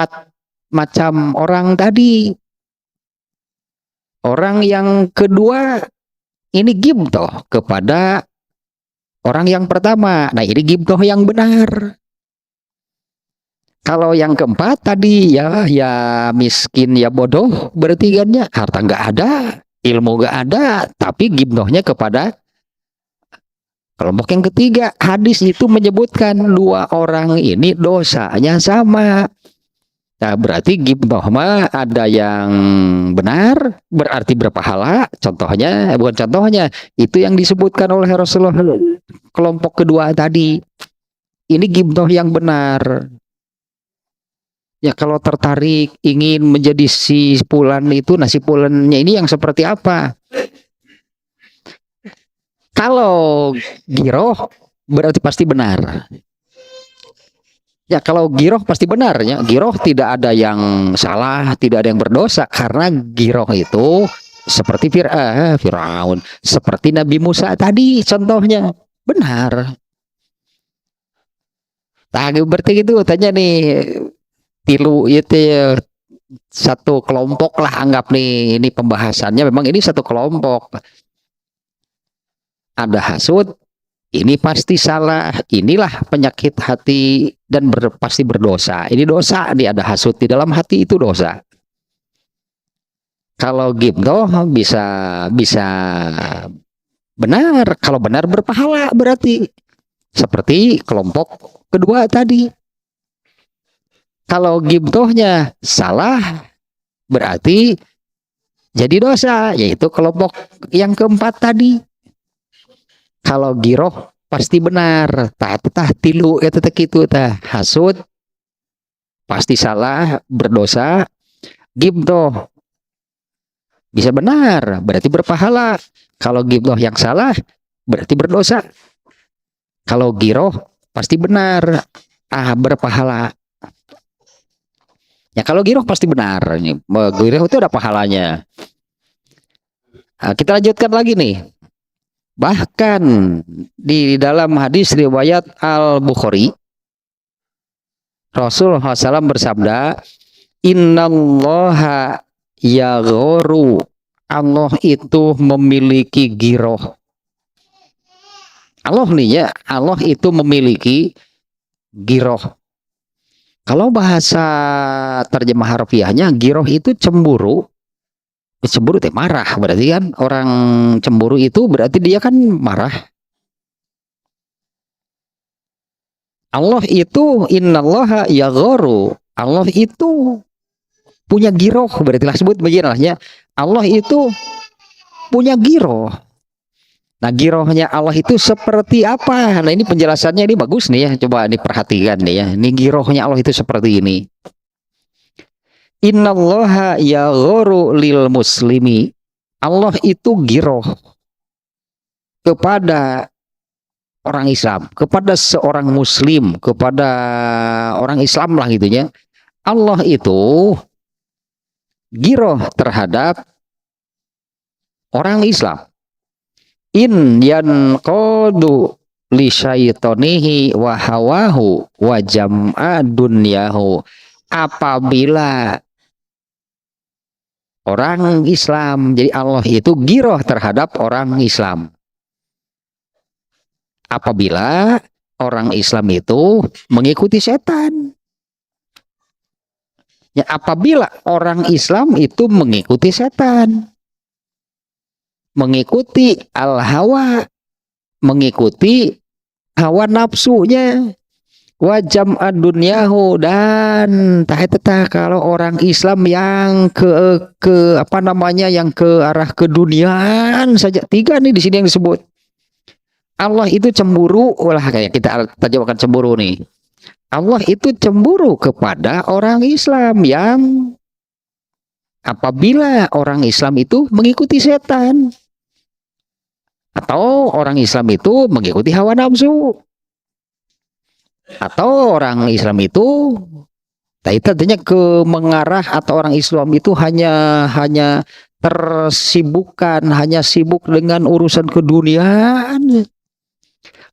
macam orang tadi. Orang yang kedua ini ghibthah kepada orang yang pertama. Nah, ini ghibtoh yang benar. Kalau yang keempat tadi ya miskin ya bodoh, berarti kan ya harta nggak ada, ilmu nggak ada, tapi ghibtohnya kepada kelompok yang ketiga. Hadis itu menyebutkan dua orang ini dosanya sama. Nah, berarti ghibtoh mah ada yang benar, berarti berpahala. Contohnya, bukan contohnya, itu yang disebutkan oleh Rasulullah kelompok kedua tadi. Ini ghibtoh yang benar. Ya kalau tertarik ingin menjadi si Fulan itu, nah si Fulannya ini yang seperti apa? Kalau giroh berarti pasti benar. Ya kalau giroh pasti benar ya. Giroh tidak ada yang salah, tidak ada yang berdosa karena giroh itu seperti Firaun, seperti Nabi Musa tadi contohnya benar. Nah, berarti gitu tanya nih tilu itu ya, satu kelompok lah anggap nih ini pembahasannya memang ini satu kelompok. Ada hasud, ini pasti salah, inilah penyakit hati dan pasti berdosa. Ini dosa, ini ada hasud di dalam hati itu dosa. Kalau ghibtoh bisa bisa benar, kalau benar berpahala berarti seperti kelompok kedua tadi. Kalau ghibtohnya salah berarti jadi dosa, yaitu kelompok yang keempat tadi. Kalau giroh pasti benar, tah tilu itu hasud pasti salah berdosa, ghibtoh bisa benar berarti berpahala. Kalau ghibtoh yang salah berarti berdosa. Kalau giroh pasti benar berpahala. Ya kalau giroh pasti benar. Giroh itu ada pahalanya. Nah, kita lanjutkan lagi nih. Bahkan di dalam hadis riwayat Al-Bukhari, Rasulullah SAW bersabda, Innallaha yaghoru, Allah itu memiliki giroh. Allah nih ya, Allah itu memiliki giroh. Kalau bahasa terjemah harfiahnya, giroh itu cemburu. Cemburu teh marah, berarti kan orang cemburu itu berarti dia kan marah. Allah itu innallaha yaghoru, Allah itu punya giroh, berarti lah sebut beginilah. Allah itu punya giroh. Nah, girohnya Allah itu seperti apa? Nah, ini penjelasannya ini bagus nih ya. Coba diperhatikan nih ya. Ini girohnya Allah itu seperti ini. Innallaha yaghoru lil muslimi. Allah itu giroh kepada orang Islam, kepada seorang muslim, kepada orang Islam lah gitu ya. Allah itu giroh terhadap orang Islam. In yanqadu li syaitonihi wa hawahu wa jam'a dunyahu. Apabila orang Islam, jadi Allah itu giroh terhadap orang Islam. Apabila orang Islam itu mengikuti setan. Ya, apabila orang Islam itu mengikuti setan, mengikuti al-hawa, mengikuti hawa nafsunya, wajam adunyahu, dan tah kalau orang Islam yang ke apa namanya, yang ke arah keduniaan saja. Tiga nih di sini yang disebut. Allah itu cemburu, kayak kita terjemahkan cemburu nih. Allah itu cemburu kepada orang Islam yang apabila orang Islam itu mengikuti setan, atau orang Islam itu mengikuti hawa nafsu, atau orang Islam itu tentunya ke mengarah, atau orang Islam itu hanya tersibukkan, hanya sibuk dengan urusan keduniaan.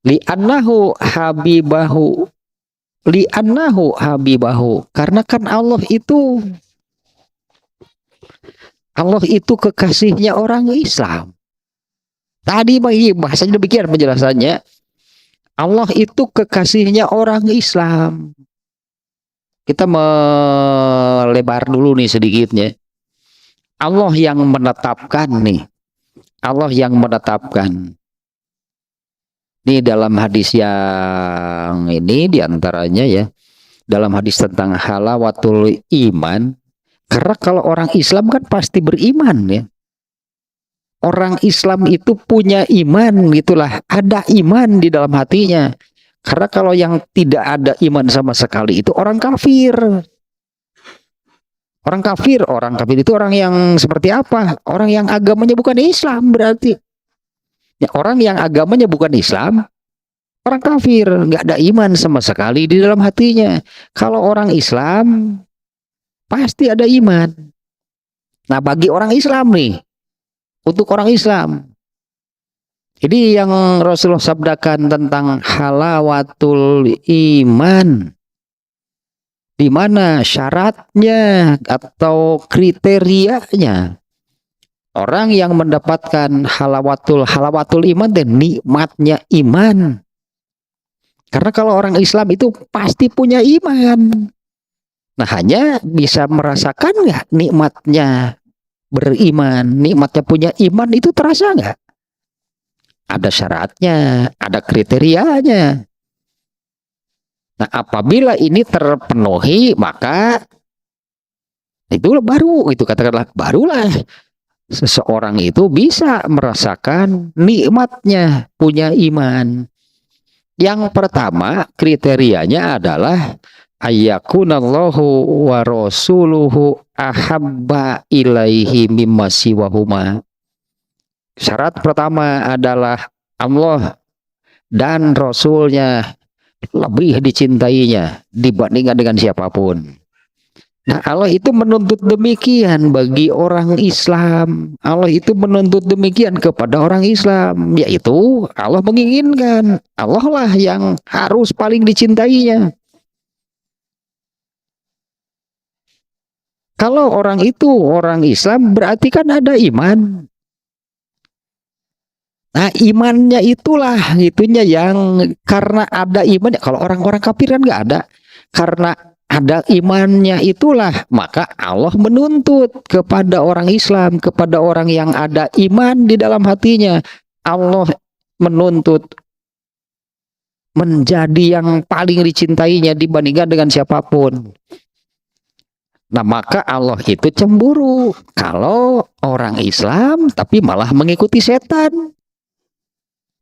Li'annahu habibahu, karena kan Allah itu kekasihnya orang Islam. Tadi bahasanya demikian penjelasannya. Allah itu kekasihnya orang Islam. Kita melebar dulu nih sedikitnya. Allah yang menetapkan nih. Allah yang menetapkan. Ini dalam hadis yang ini diantaranya ya. Dalam hadis tentang halawatul iman. Karena kalau orang Islam kan pasti beriman ya. Orang Islam itu punya iman gitulah. Ada iman di dalam hatinya. Karena kalau yang tidak ada iman sama sekali itu orang kafir. Orang kafir itu orang yang seperti apa? Orang yang agamanya bukan Islam berarti. Ya, orang yang agamanya bukan Islam, orang kafir, nggak ada iman sama sekali di dalam hatinya. Kalau orang Islam, pasti ada iman. Nah, bagi orang Islam nih, untuk orang Islam, ini yang Rasulullah sabdakan tentang halawatul iman. Di mana syaratnya atau kriterianya orang yang mendapatkan halawatul iman dan nikmatnya iman. Karena kalau orang Islam itu pasti punya iman. Nah, hanya bisa merasakan nggak nikmatnya beriman, nikmatnya punya iman itu terasa nggak? Ada syaratnya, ada kriterianya. Nah, apabila ini terpenuhi, maka itu baru, itu katakanlah barulah seseorang itu bisa merasakan nikmatnya punya iman. Yang pertama kriterianya adalah ayyakunallahu wa rasuluhu ahabba ilaihi mimma siwahuma. Syarat pertama adalah Allah dan Rasulnya lebih dicintainya dibandingkan dengan siapapun. Nah, Allah itu menuntut demikian bagi orang Islam. Allah itu menuntut demikian kepada orang Islam, yaitu Allah menginginkan Allah lah yang harus paling dicintainya. Kalau orang itu orang Islam berarti kan ada iman. Nah, imannya itulah itunya yang karena ada iman. Kalau orang-orang kafir kan nggak ada. Karena ada imannya itulah maka Allah menuntut kepada orang Islam, kepada orang yang ada iman di dalam hatinya. Allah menuntut menjadi yang paling dicintainya dibandingkan dengan siapapun. Nah, maka Allah itu cemburu kalau orang Islam tapi malah mengikuti setan.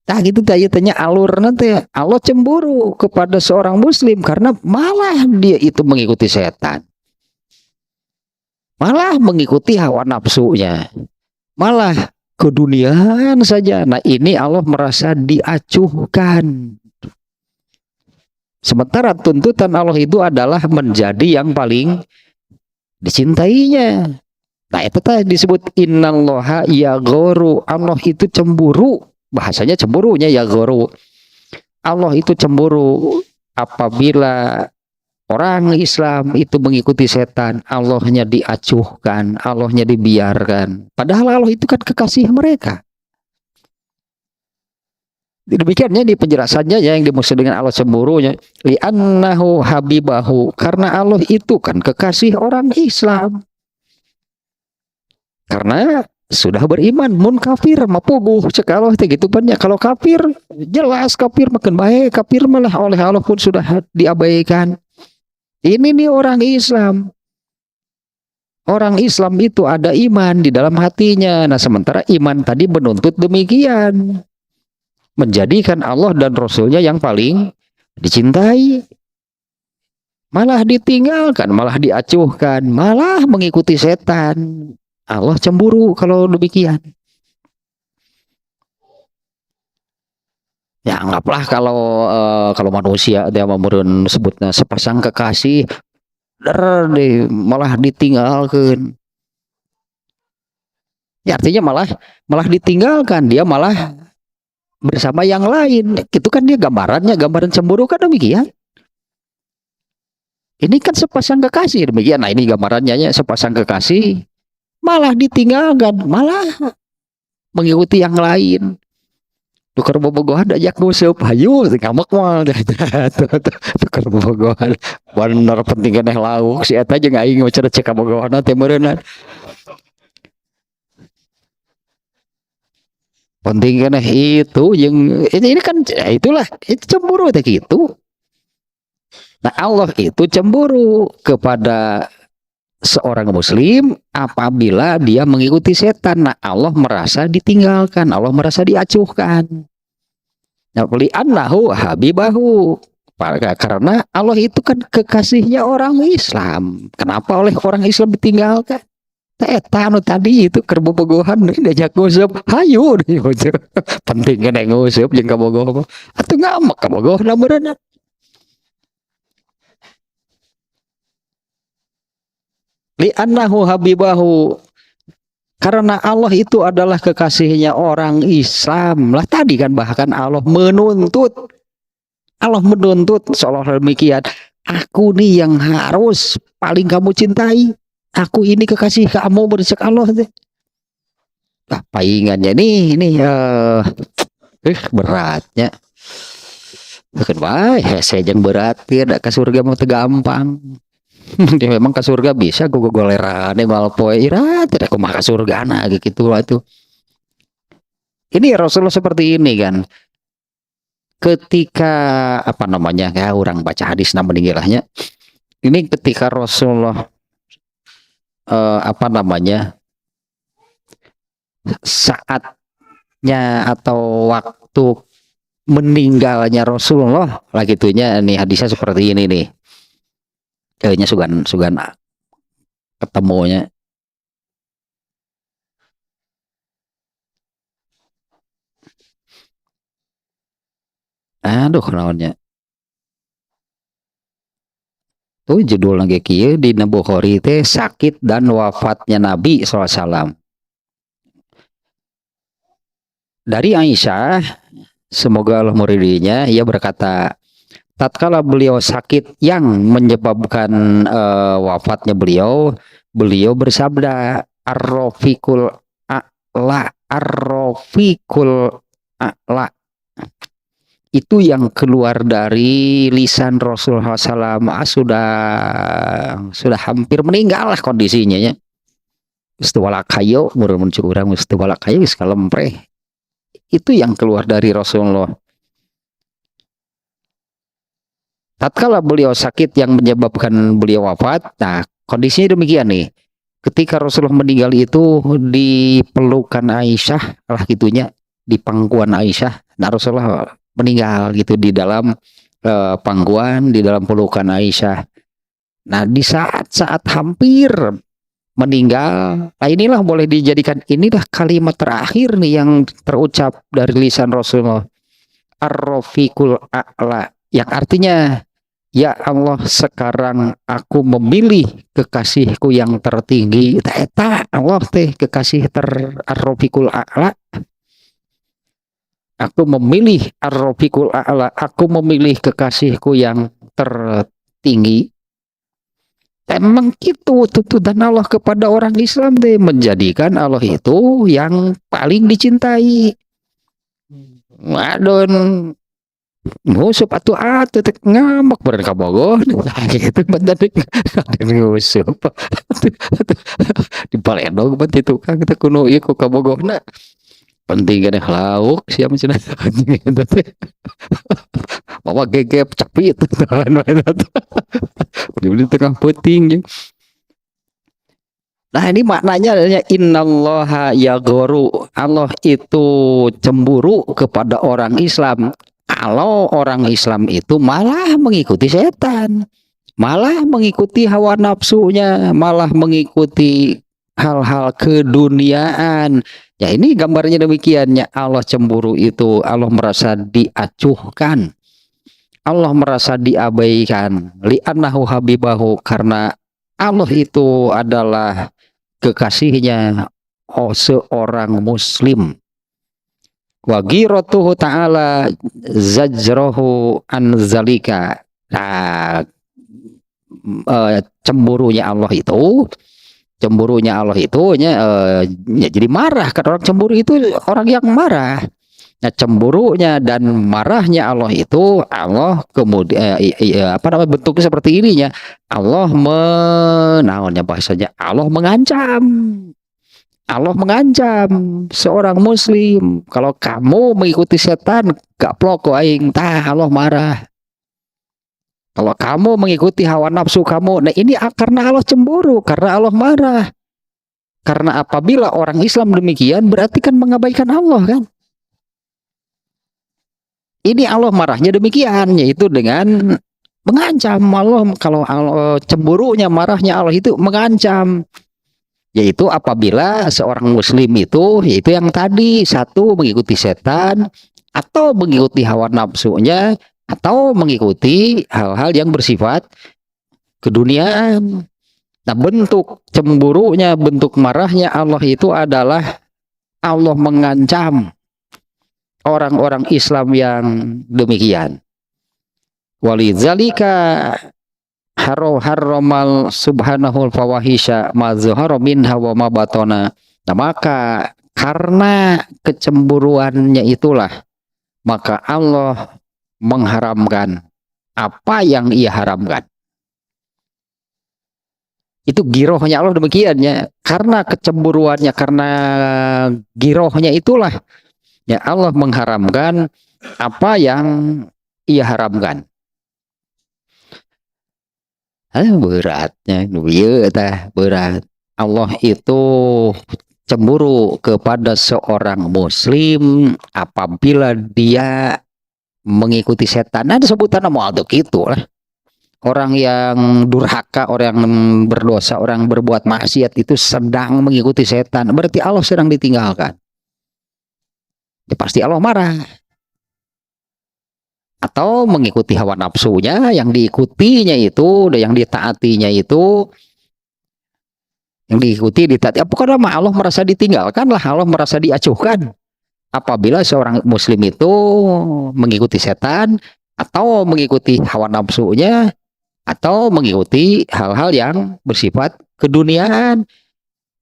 Nah, gitu tanya alur nanti Allah cemburu kepada seorang muslim karena malah dia itu mengikuti setan. Malah mengikuti hawa nafsunya. Malah keduniaan saja. Nah, ini Allah merasa diacuhkan. Sementara tuntutan Allah itu adalah menjadi yang paling dicintainya. Nah, itu tadi disebut innallaha yagharu. Allah itu cemburu. Bahasanya cemburunya ya guru. Allah itu cemburu apabila orang Islam itu mengikuti setan, Allahnya diacuhkan, Allahnya dibiarkan. Padahal Allah itu kan kekasih mereka. Demikiannya di penjelasannya ya, yang dimaksud dengan Allah cemburunya li'annahu habibahu, karena Allah itu kan kekasih orang Islam. Karena sudah beriman, mun kafir mapuguh cekaloh gitu banyak. Kalau kafir jelas kafir makin baik, kafir malah oleh Allah pun sudah diabaikan. Ini nih orang Islam. Orang Islam itu ada iman di dalam hatinya. Nah, sementara iman tadi menuntut demikian. Menjadikan Allah dan Rasulnya yang paling dicintai. Malah ditinggalkan, malah diacuhkan, malah mengikuti setan. Allah cemburu kalau demikian. Ya, anggaplah kalau manusia dia memurun sebutnya sepasang kekasih malah ditinggalkan. Ya, artinya malah ditinggalkan, dia malah bersama yang lain. Itu kan dia gambaran cemburu kan demikian. Ini kan sepasang kekasih demikian. Nah, ini gambarannya ya, sepasang kekasih malah ditinggalkan, malah mengikuti yang lain. tukar bobogohan ajak nguseup hayu ngamak moal tukar bobogohan bener penting keneh lauk si eta jeung aing cenah cek bobogohan teh meureunna penting keneh itu yang ini kan itulah itu cemburu teh gitu. Nah Allah itu cemburu kepada seorang muslim apabila dia mengikuti setan. Nah Allah merasa ditinggalkan, Allah merasa diacuhkan. Nah li'annahu habibahu, karena Allah itu kan kekasihnya orang Islam. Kenapa oleh orang Islam ditinggalkan? Eta anu tadi itu keur bobogohan diajak nguseup hayu penting kena nguseup jeung kabogoh atuh ngamak kabogohna meureunna. Li'annahu habibahu, karena Allah itu adalah kekasihnya orang Islam. Lah tadi kan bahkan Allah menuntut seolah-olah demikian, aku nih yang harus paling kamu cintai, aku ini kekasih kamu bersek Allah teh. Nah, paingannya ini beratnya. Bukan bae saya jeung berat tidak ke surga mah teu gampang. Dia memang ke surga bisa gue golerane malpoe ira tidak kumaha ke surga nah gitu lah itu. Ini Rasulullah seperti ini kan. Ketika apa namanya ya orang baca hadis meninggalnya. Ini ketika Rasulullah apa namanya saatnya atau waktu meninggalnya Rasulullah lah gitunya nih hadisnya seperti ini nih. Kayaknya sugan ketemunya. Aduh naonnya. Tuh judul lagi kieu di Bukhari teh sakit dan wafatnya Nabi SAW. Dari Aisyah, semoga Allah meridhinya, ia berkata, tatkala beliau sakit yang menyebabkan wafatnya beliau bersabda, ar-rafiqul a'la, itu yang keluar dari lisan Rasulullah SAW sudah hampir meninggal lah kondisinya ya. Istiwalak kayo, murun curang istiwalak kayo sekalempre. Itu yang keluar dari Rasulullah. Tatkala beliau sakit yang menyebabkan beliau wafat, nah kondisinya demikian nih. Ketika Rasulullah meninggal itu di pelukan Aisyah lah gitunya, di pangkuan Aisyah. Nah Rasulullah meninggal gitu di dalam pangkuan, di dalam pelukan Aisyah. Nah di saat-saat hampir meninggal, nah inilah boleh dijadikan inilah kalimat terakhir nih yang terucap dari lisan Rasulullah. Ar-rafiqul a'la, yang artinya ya Allah sekarang aku memilih kekasihku yang tertinggi. Eta Allah teh kekasih ar-rafiqul a'la. Aku memilih ar-rafiqul a'la, aku memilih kekasihku yang tertinggi. Emang gitu tuntutan Allah kepada orang Islam deh, menjadikan Allah itu yang paling dicintai. Wadon ngusup atuh tek ngamak beren kabogoh gitu bener ngusup di paledog ban ti tukang teh kuno ieu ku kabogohna penting kana lauk sia cenah anjing eta teh bawa gegep cepit di tengah peuting. Nah ini maknanya adalah innallaha yaghuru, Allah itu cemburu kepada orang Islam kalau orang Islam itu malah mengikuti setan, malah mengikuti hawa nafsunya, malah mengikuti hal-hal keduniaan. Ya ini gambarnya demikiannya. Allah cemburu itu Allah merasa diacuhkan, Allah merasa diabaikan. Li'annahu habibahu, karena Allah itu adalah kekasihnya seorang muslim. Wa ghiratuhu ta'ala zajrahu an zalika. Nah, cemburunya Allah itu ya, jadi marah. Karena orang cemburu itu orang yang marah. Nah, cemburunya dan marahnya Allah itu Allah kemudian bentuknya seperti ininya. Allah naonnya bahasanya Allah mengancam. Allah mengancam seorang muslim, kalau kamu mengikuti setan gak ploko aing tah Allah marah. Kalau kamu mengikuti hawa nafsu kamu, nah ini karena Allah cemburu, karena Allah marah. Karena apabila orang Islam demikian berarti kan mengabaikan Allah kan. Ini Allah marahnya demikian, yaitu dengan mengancam. Allah kalau Allah cemburunya, marahnya Allah itu mengancam. Yaitu apabila seorang muslim itu, yaitu yang tadi, satu mengikuti setan, atau mengikuti hawa nafsunya, atau mengikuti hal-hal yang bersifat keduniaan. Nah, bentuk cemburunya, bentuk marahnya Allah itu adalah Allah mengancam orang-orang Islam yang demikian. Walidzalika harramal subhanahu fawahisha ma zahara minha wa ma batana. Nah, maka karena kecemburuannya itulah maka Allah mengharamkan apa yang ia haramkan. Itu girohnya Allah demikiannya. Karena kecemburuannya, karena girohnya itulah ya Allah mengharamkan apa yang ia haramkan. Beratnya, berat. Allah itu cemburu kepada seorang muslim apabila dia mengikuti setan. Ada sebutan nama untuk itu lah. Orang yang durhaka, orang yang berdosa, orang yang berbuat maksiat itu sedang mengikuti setan. Berarti Allah sedang ditinggalkan. Ya, pasti Allah marah. Atau mengikuti hawa nafsunya, yang diikutinya itu, yang ditaatinya itu, yang ditaati. Apakah nama Allah merasa ditinggalkan lah, Allah merasa diacuhkan. Apabila seorang muslim itu mengikuti setan, atau mengikuti hawa nafsunya, atau mengikuti hal-hal yang bersifat keduniaan.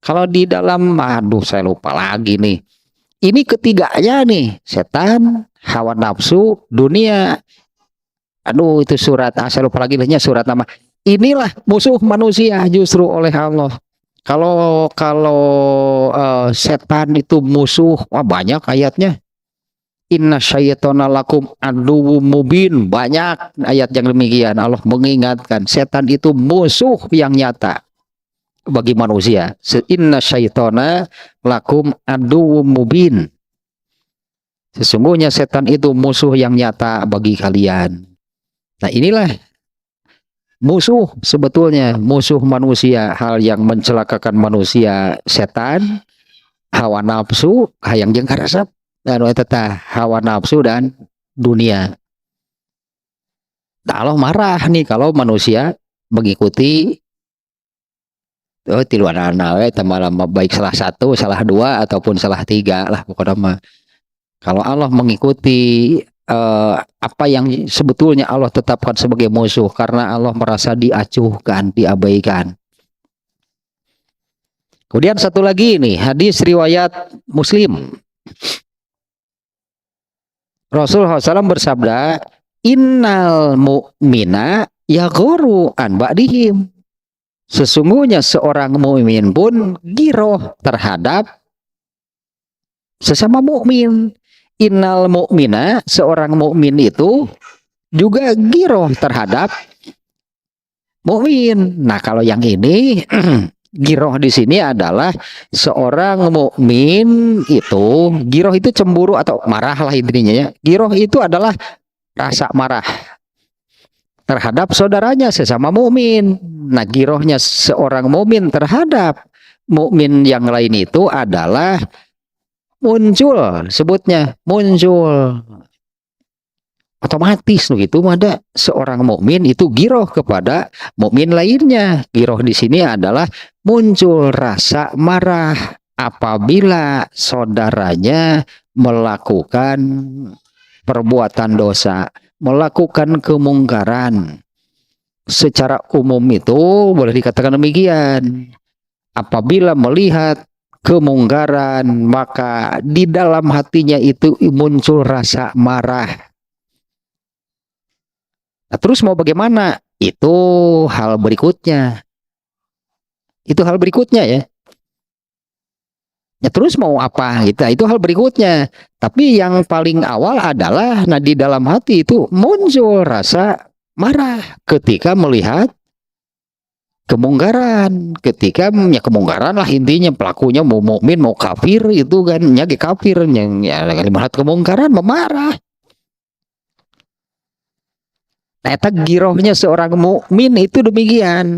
Kalau di dalam, saya lupa lagi nih. Ini ketiganya nih, setan, hawa nafsu, dunia. Itu surat, saya lupa lagi surat nama. Inilah musuh manusia justru oleh Allah. Kalau setan itu musuh, banyak ayatnya. Inna syaitana lakum aduwwum mubin. Banyak ayat yang demikian. Allah mengingatkan setan itu musuh yang nyata bagi manusia. Inna syaitana lakum aduwwum mubin. Sesungguhnya setan itu musuh yang nyata bagi kalian. Nah, inilah musuh sebetulnya, musuh manusia, hal yang mencelakakan manusia, setan, hawa nafsu, hayang jeung karasep, dan hawa nafsu dan dunia. Nah, Allah marah nih kalau manusia mengikuti tiluan baik salah satu, salah dua, ataupun salah tiga lah pokoknya mah. Kalau Allah mengikuti apa yang sebetulnya Allah tetapkan sebagai musuh karena Allah merasa diacuhkan, diabaikan. Kemudian satu lagi nih, hadis riwayat Muslim. Rasulullah SAW bersabda, innal mu'mina yaghuru an ba'dihim. Sesungguhnya seorang mukmin pun giroh terhadap sesama mukmin. Innal mu'mina, seorang mukmin itu juga giroh terhadap mukmin. Nah, kalau yang ini giroh di sini adalah seorang mukmin itu, giroh itu cemburu atau marah lah intinya ya. Giroh itu adalah rasa marah terhadap saudaranya sesama mukmin. Nah, girohnya seorang mukmin terhadap mukmin yang lain itu adalah muncul, sebutnya muncul otomatis begitu. Ada seorang mukmin itu giroh kepada mukmin lainnya. Giroh di sini adalah muncul rasa marah apabila saudaranya melakukan perbuatan dosa, melakukan kemungkaran. Secara umum itu boleh dikatakan demikian. Apabila melihat kemungkaran, maka di dalam hatinya itu muncul rasa marah. Nah, terus mau bagaimana? Itu hal berikutnya. Itu hal berikutnya ya. Ya terus mau apa gitu? Itu hal berikutnya. Tapi yang paling awal adalah nah di dalam hati itu muncul rasa marah ketika melihat kemungkaran. Ketika ya kemungkaran lah intinya, pelakunya mau mukmin mau kafir itu kan nyagi kafir yang ya melihat kemungkaran memarah. Eta girohnya seorang mukmin itu demikian.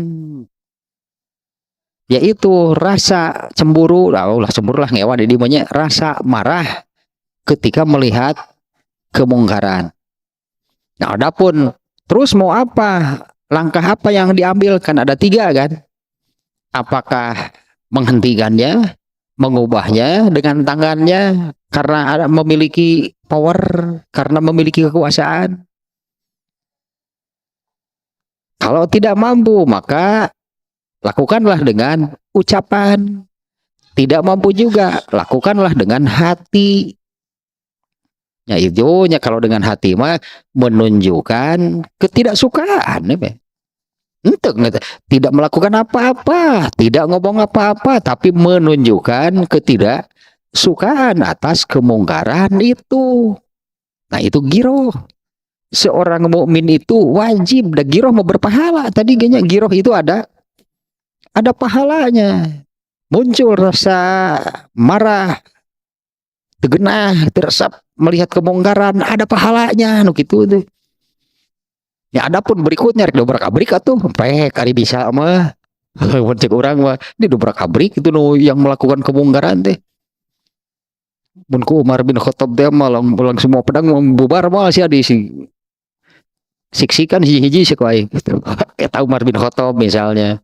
Yaitu rasa cemburu, lah cemburu lah ngewan di dimanya, rasa marah ketika melihat kemungkaran. Nah, adapun terus mau apa? Langkah apa yang diambil? Kan ada 3 kan? Apakah menghentikannya, mengubahnya dengan tangannya karena ada memiliki power, karena memiliki kekuasaan? Kalau tidak mampu, maka lakukanlah dengan ucapan. Tidak mampu juga, lakukanlah dengan hati. Ya itu, ya kalau dengan hati mah menunjukkan ketidaksukaan. Tidak melakukan apa-apa, tidak ngomong apa-apa, tapi menunjukkan ketidaksukaan atas kemungkaran itu. Nah itu giroh. Seorang mukmin itu wajib, dan giroh mau berpahala. Tadi kayaknya giroh itu ada pahalanya. Muncul rasa marah, tegenah, teresap melihat kemungkaran, ada pahalanya, gitu tuh. Ya adapun berikutnya rek dobrak-abrik atuh, pek ari bisa mah. Cek orang mah, ini dobrak-abrik itu no yang melakukan kemungkaran teh. Mun ku Umar bin Khattab teh mah langsung semua pedang membubar mah sia di siksikan hiji-hiji sekali gitu. Kayak Umar bin Khattab misalnya.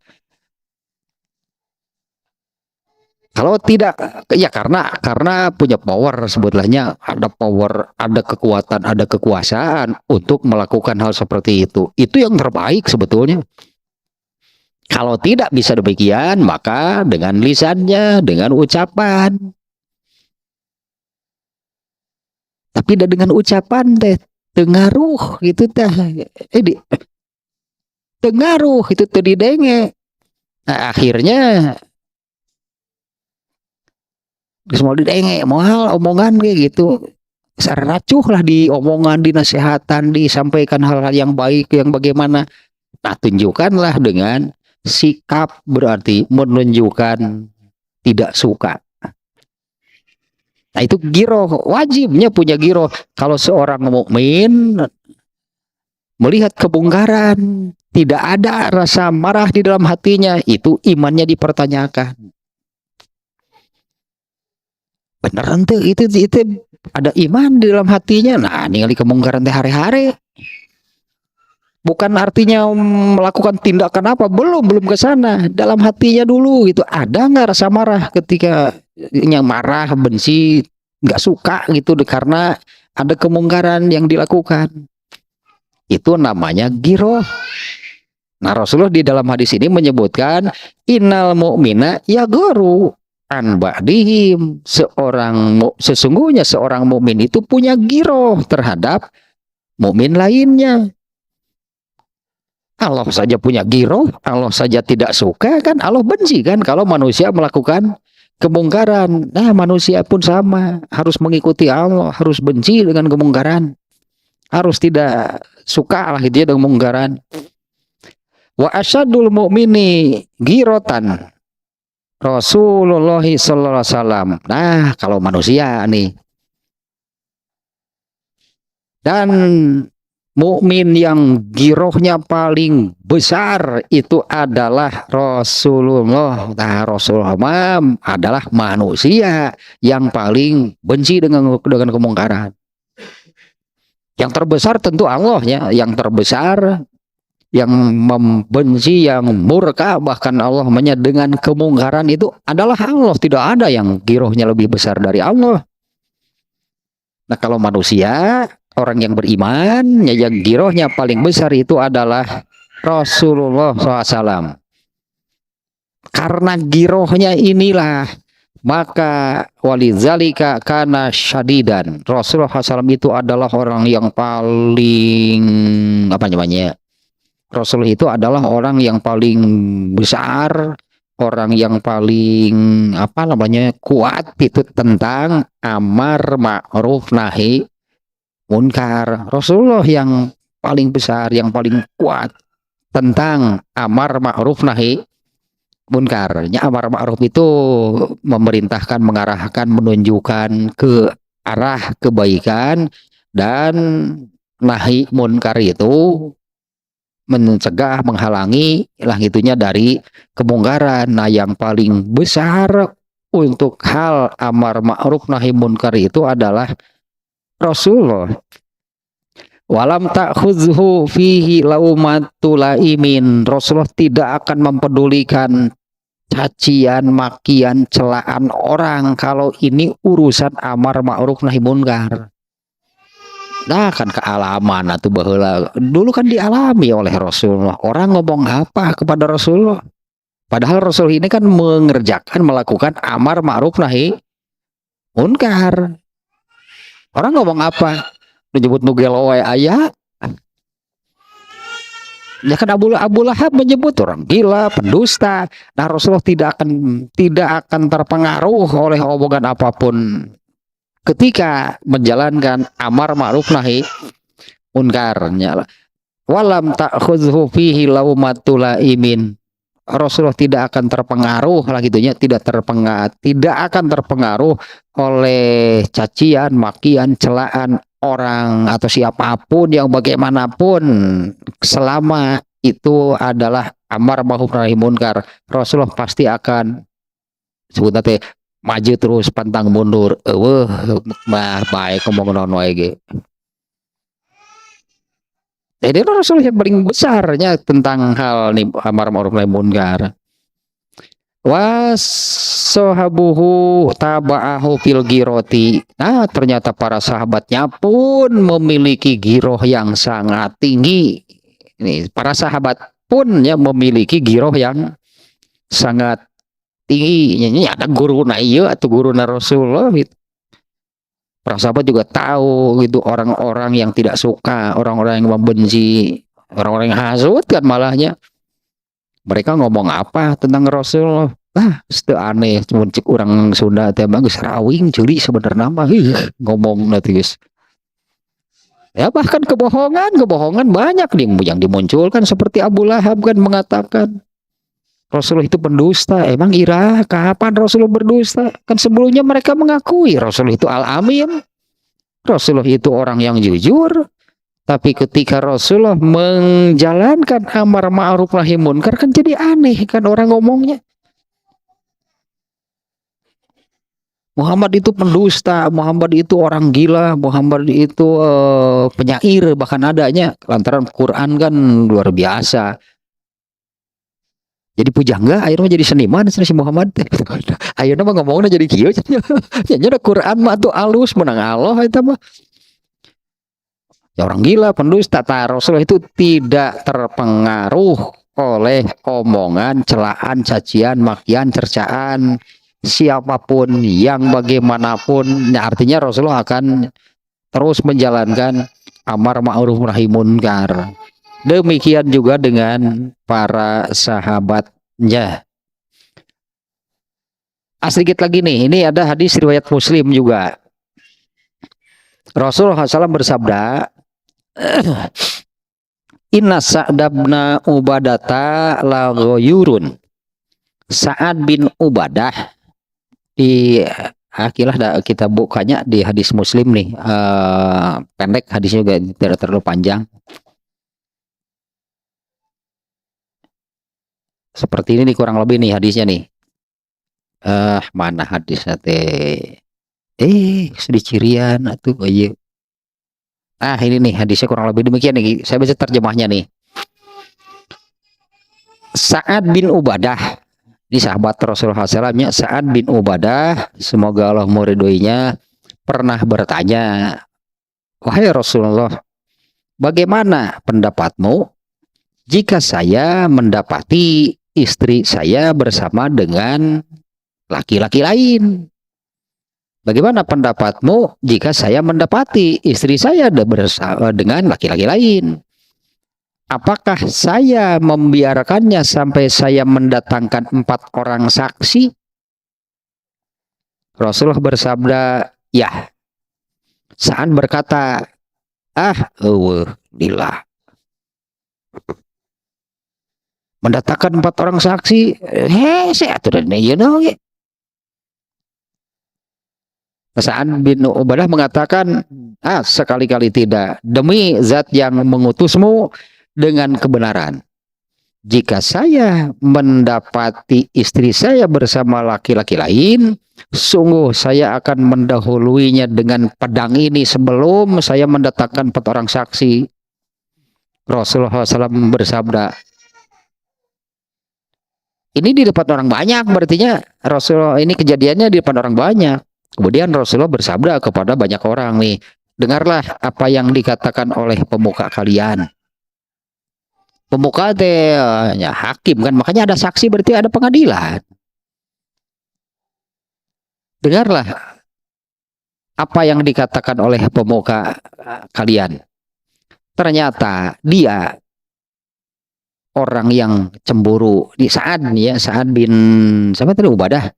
Kalau tidak, ya karena punya power, sebetulnya ada power, ada kekuatan, ada kekuasaan untuk melakukan hal seperti itu. Itu yang terbaik sebetulnya. Kalau tidak bisa demikian, maka dengan lisannya, dengan ucapan. Tapi dengan ucapan teh tengaruh gitu teh. Tengaruh itu tadi denge. Nah, akhirnya semua didenge mahal omongan kayak gitu, racuh lah di omongan, di nasihatan, disampaikan hal-hal yang baik yang bagaimana. Nah tunjukkanlah dengan sikap, berarti menunjukkan tidak suka. Nah itu giroh, wajibnya punya giroh. Kalau seorang mukmin melihat kemungkaran, tidak ada rasa marah di dalam hatinya, itu imannya dipertanyakan. Bener ente itu ada iman di dalam hatinya. Nah ningali kemungkaran teh hari-hari, bukan artinya melakukan tindakan apa, belum ke sana. Dalam hatinya dulu gitu, ada nggak rasa marah ketika yang marah, benci, nggak suka gitu karena ada kemungkaran yang dilakukan. Itu namanya giroh. Nah Rasulullah di dalam hadis ini menyebutkan innal mu'mina yaghuru an ba'dihim, sesungguhnya seorang mukmin itu punya giroh terhadap mukmin lainnya. Allah saja punya giroh, Allah saja tidak suka kan, Allah benci kan kalau manusia melakukan kemungkaran. Nah manusia pun sama, harus mengikuti Allah, harus benci dengan kemungkaran, harus tidak suka lah gitu ya dengan kemungkaran. Wa asyadul mu'mini girotan Rasulullah sallallahu alaihi wasallam. Nah, kalau manusia nih. Dan mukmin yang girohnya paling besar itu adalah Rasulullah. Nah, Rasulullah adalah manusia yang paling benci dengan kemungkaran. Yang terbesar tentu Allah ya, yang terbesar, yang membenci, yang murka, bahkan Allah dengan kemungkaran itu adalah Allah. Tidak ada yang girohnya lebih besar dari Allah. Nah kalau manusia, orang yang beriman, yang girohnya paling besar itu adalah Rasulullah SAW. Karena girohnya inilah Maka walidzalika kana syadidan. Rasulullah SAW itu adalah orang yang paling apa namanya? Rasul itu adalah orang yang paling besar, orang yang paling apa namanya? Kuat itu tentang amar ma'ruf nahi munkar. Rasulullah yang paling besar, yang paling kuat tentang amar ma'ruf nahi munkar. Amar ma'ruf itu memerintahkan, mengarahkan, menunjukkan ke arah kebaikan, dan nahi munkar itu mencegah, menghalangi lah gitunya dari kemungkaran. Nah, yang paling besar untuk hal amar ma'ruf nahi munkar itu adalah Rasulullah. Walam ta'khudhu fihi laumatu laimin. Rasulullah tidak akan mempedulikan cacian, makian, celaan orang kalau ini urusan amar ma'ruf nahi munkar. Nah, kan kealaman atau baheula. Dulu kan dialami oleh Rasulullah. Orang ngomong apa kepada Rasulullah? Padahal Rasul ini kan mengerjakan, melakukan amar ma'ruf nahi munkar. Orang ngomong apa? Menyebut nugel wae aya. Ya kan Abu Lahab menyebut orang gila, pendusta. Nah, Rasulullah tidak akan terpengaruh oleh omongan apapun ketika menjalankan amar ma'ruf nahi munkarnya. Walam ta'khudhu fihi laumatu laimin. Rasulullah tidak akan terpengaruh lah gitunya, tidak akan terpengaruh oleh cacian, makian, celaan orang atau siapapun yang bagaimanapun, selama itu adalah amar ma'ruf nahi munkar. Rasulullah pasti akan sebut nanti maju terus pantang mundur. Mah baik ngomong non wae ge. Jadi Rasul yang paling besarnya tentang hal nih amar ma'ruf nahi munkar. Wasahabuhu taba'ahu fil giroti. Nah, ternyata para sahabatnya pun memiliki giroh yang sangat tinggi. Ini para sahabat pun ya memiliki giroh yang sangat tinggi. Ini ada guru na iya atau guru na Rasulullah gitu. Para sahabat juga tahu gitu orang-orang yang tidak suka, orang-orang yang membenci, orang-orang yang hasut kan malahnya. Mereka ngomong apa tentang Rasulullah? Itu aneh, cuman cik orang Sunda teh bagus rawing curi sebenarnya mah ngomong nanti guys. Ya bahkan kebohongan banyak yang dimunculkan, seperti Abu Lahab kan mengatakan Rasulullah itu pendusta. Emang ira kapan Rasulullah berdusta? Kan sebelumnya mereka mengakui Rasulullah itu al-amin. Rasulullah itu orang yang jujur. Tapi ketika Rasulullah menjalankan amar ma'ruf nahi munkar kan jadi aneh kan orang ngomongnya. Muhammad itu pendusta, Muhammad itu orang gila, Muhammad itu penyair bahkan adanya. Lantaran Quran kan luar biasa. Jadi pujangga akhirnya jadi seniman si Muhammad. Ayeuna mah ngomongna jadi kieu nya. Nya Quran mah tuh alus menang Allah eta mah. Ya orang gila, pendusta. Rasulullah itu tidak terpengaruh oleh omongan, celaan, cacian, makian, cercaan siapapun yang bagaimanapun. Nah, artinya Rasulullah akan terus menjalankan amar ma'ruf nahi munkar. Demikian juga dengan para sahabatnya. Sedikit lagi nih, ini ada hadis riwayat Muslim juga. Rasulullah SAW bersabda, Inna Sa'dabna Ubadata la ghoyurun. Sa'ad bin Ubadah di akilah kita bukanya di hadis Muslim nih, pendek hadisnya juga tidak terlalu panjang. Seperti ini nih kurang lebih nih hadisnya nih. Mana hadisnya teh? Sedih cirian atuh ayo. Ini nih hadisnya kurang lebih demikian nih. Saya baca terjemahnya nih. Sa'ad bin Ubadah, ini sahabat Rasulullah SAW, Sa'ad bin Ubadah, semoga Allah meridhoinya, pernah bertanya, wahai Rasulullah, bagaimana pendapatmu jika saya mendapati istri saya bersama dengan laki-laki lain. Bagaimana pendapatmu jika saya mendapati istri saya bersama dengan laki-laki lain? Apakah saya membiarkannya sampai saya mendatangkan 4 orang saksi? Rasulullah bersabda, ya. Sa'ad berkata, lillah. Mendatangkan 4 orang saksi, saya aturan ya no. Sa'ad bin Ubadah mengatakan, sekali-kali tidak, demi zat yang mengutusmu dengan kebenaran. Jika saya mendapati istri saya bersama laki-laki lain, sungguh saya akan mendahuluinya dengan pedang ini sebelum saya mendatangkan 4 orang saksi. Rasulullah SAW bersabda, ini di depan orang banyak, berartinya Rasulullah ini kejadiannya di depan orang banyak. Kemudian Rasulullah bersabda kepada banyak orang nih, dengarlah apa yang dikatakan oleh pemuka kalian. Pemuka ya hakim kan, makanya ada saksi berarti ada pengadilan. Dengarlah apa yang dikatakan oleh pemuka kalian. Ternyata dia orang yang cemburu. Di Sa'ad bin siapa tadi, Ubadah.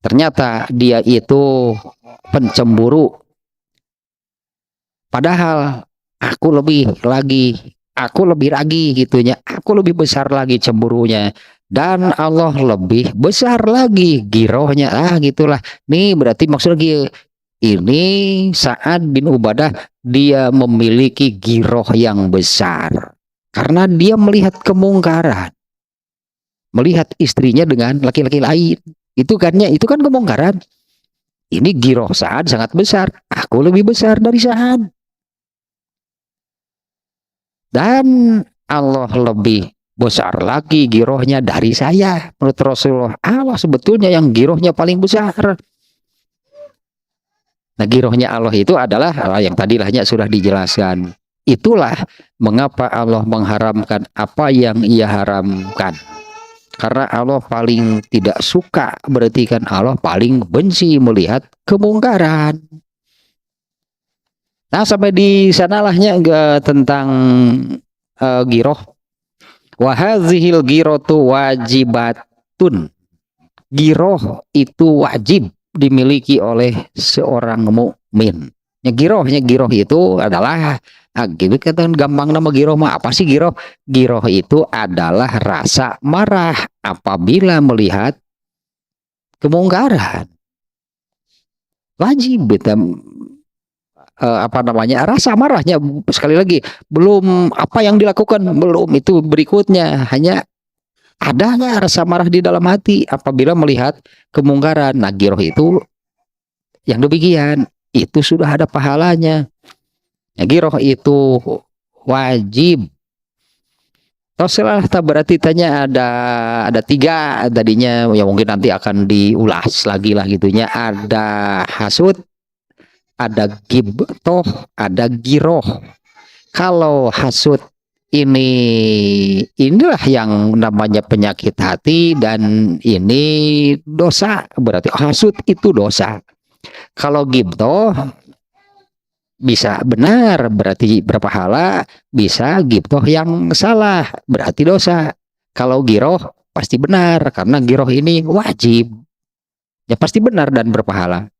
Ternyata dia itu pencemburu. Padahal aku lebih lagi gitunya. Aku lebih besar lagi cemburunya. Dan Allah lebih besar lagi girohnya. Gitulah. Nih berarti maksudnya ini Sa'ad bin Ubadah dia memiliki giroh yang besar. Karena dia melihat kemungkaran. Melihat istrinya dengan laki-laki lain. Itu kan kemungkaran. Ini giroh Sa'ad sangat besar. Aku lebih besar dari Sa'ad. Dan Allah lebih besar lagi girohnya dari saya. Menurut Rasulullah, Allah sebetulnya yang girohnya paling besar. Nah, girohnya Allah itu adalah yang tadi lahnya sudah dijelaskan. Itulah mengapa Allah mengharamkan apa yang Ia haramkan. Karena Allah paling tidak suka, berarti kan Allah paling benci melihat kemungkaran. Nah, sampai di sanalahnya tentang giroh. Wa hadzihil girotu wajibatun. Giroh itu wajib dimiliki oleh seorang mukmin. Giroh itu adalah gitu kan gampang nama giroh mah. Apa sih giroh? Giroh itu adalah rasa marah apabila melihat kemungkaran. Wajib rasa marahnya, sekali lagi belum apa yang dilakukan, belum, itu berikutnya. Hanya ada nggak rasa marah di dalam hati apabila melihat kemungkaran. Nah, giroh itu yang demikian, itu sudah ada pahalanya. Giroh itu wajib. Rasulullah berarti tanya ada 3 tadinya, ya mungkin nanti akan diulas lagi lah gitunya. Ada hasud, ada ghibtoh, ada giroh. Kalau hasud inilah yang namanya penyakit hati, dan ini dosa, berarti hasud itu dosa. Kalau ghibtoh bisa benar, berarti berpahala. Bisa ghibtoh yang salah, berarti dosa. Kalau giroh pasti benar, karena giroh ini wajib. Ya pasti benar dan berpahala.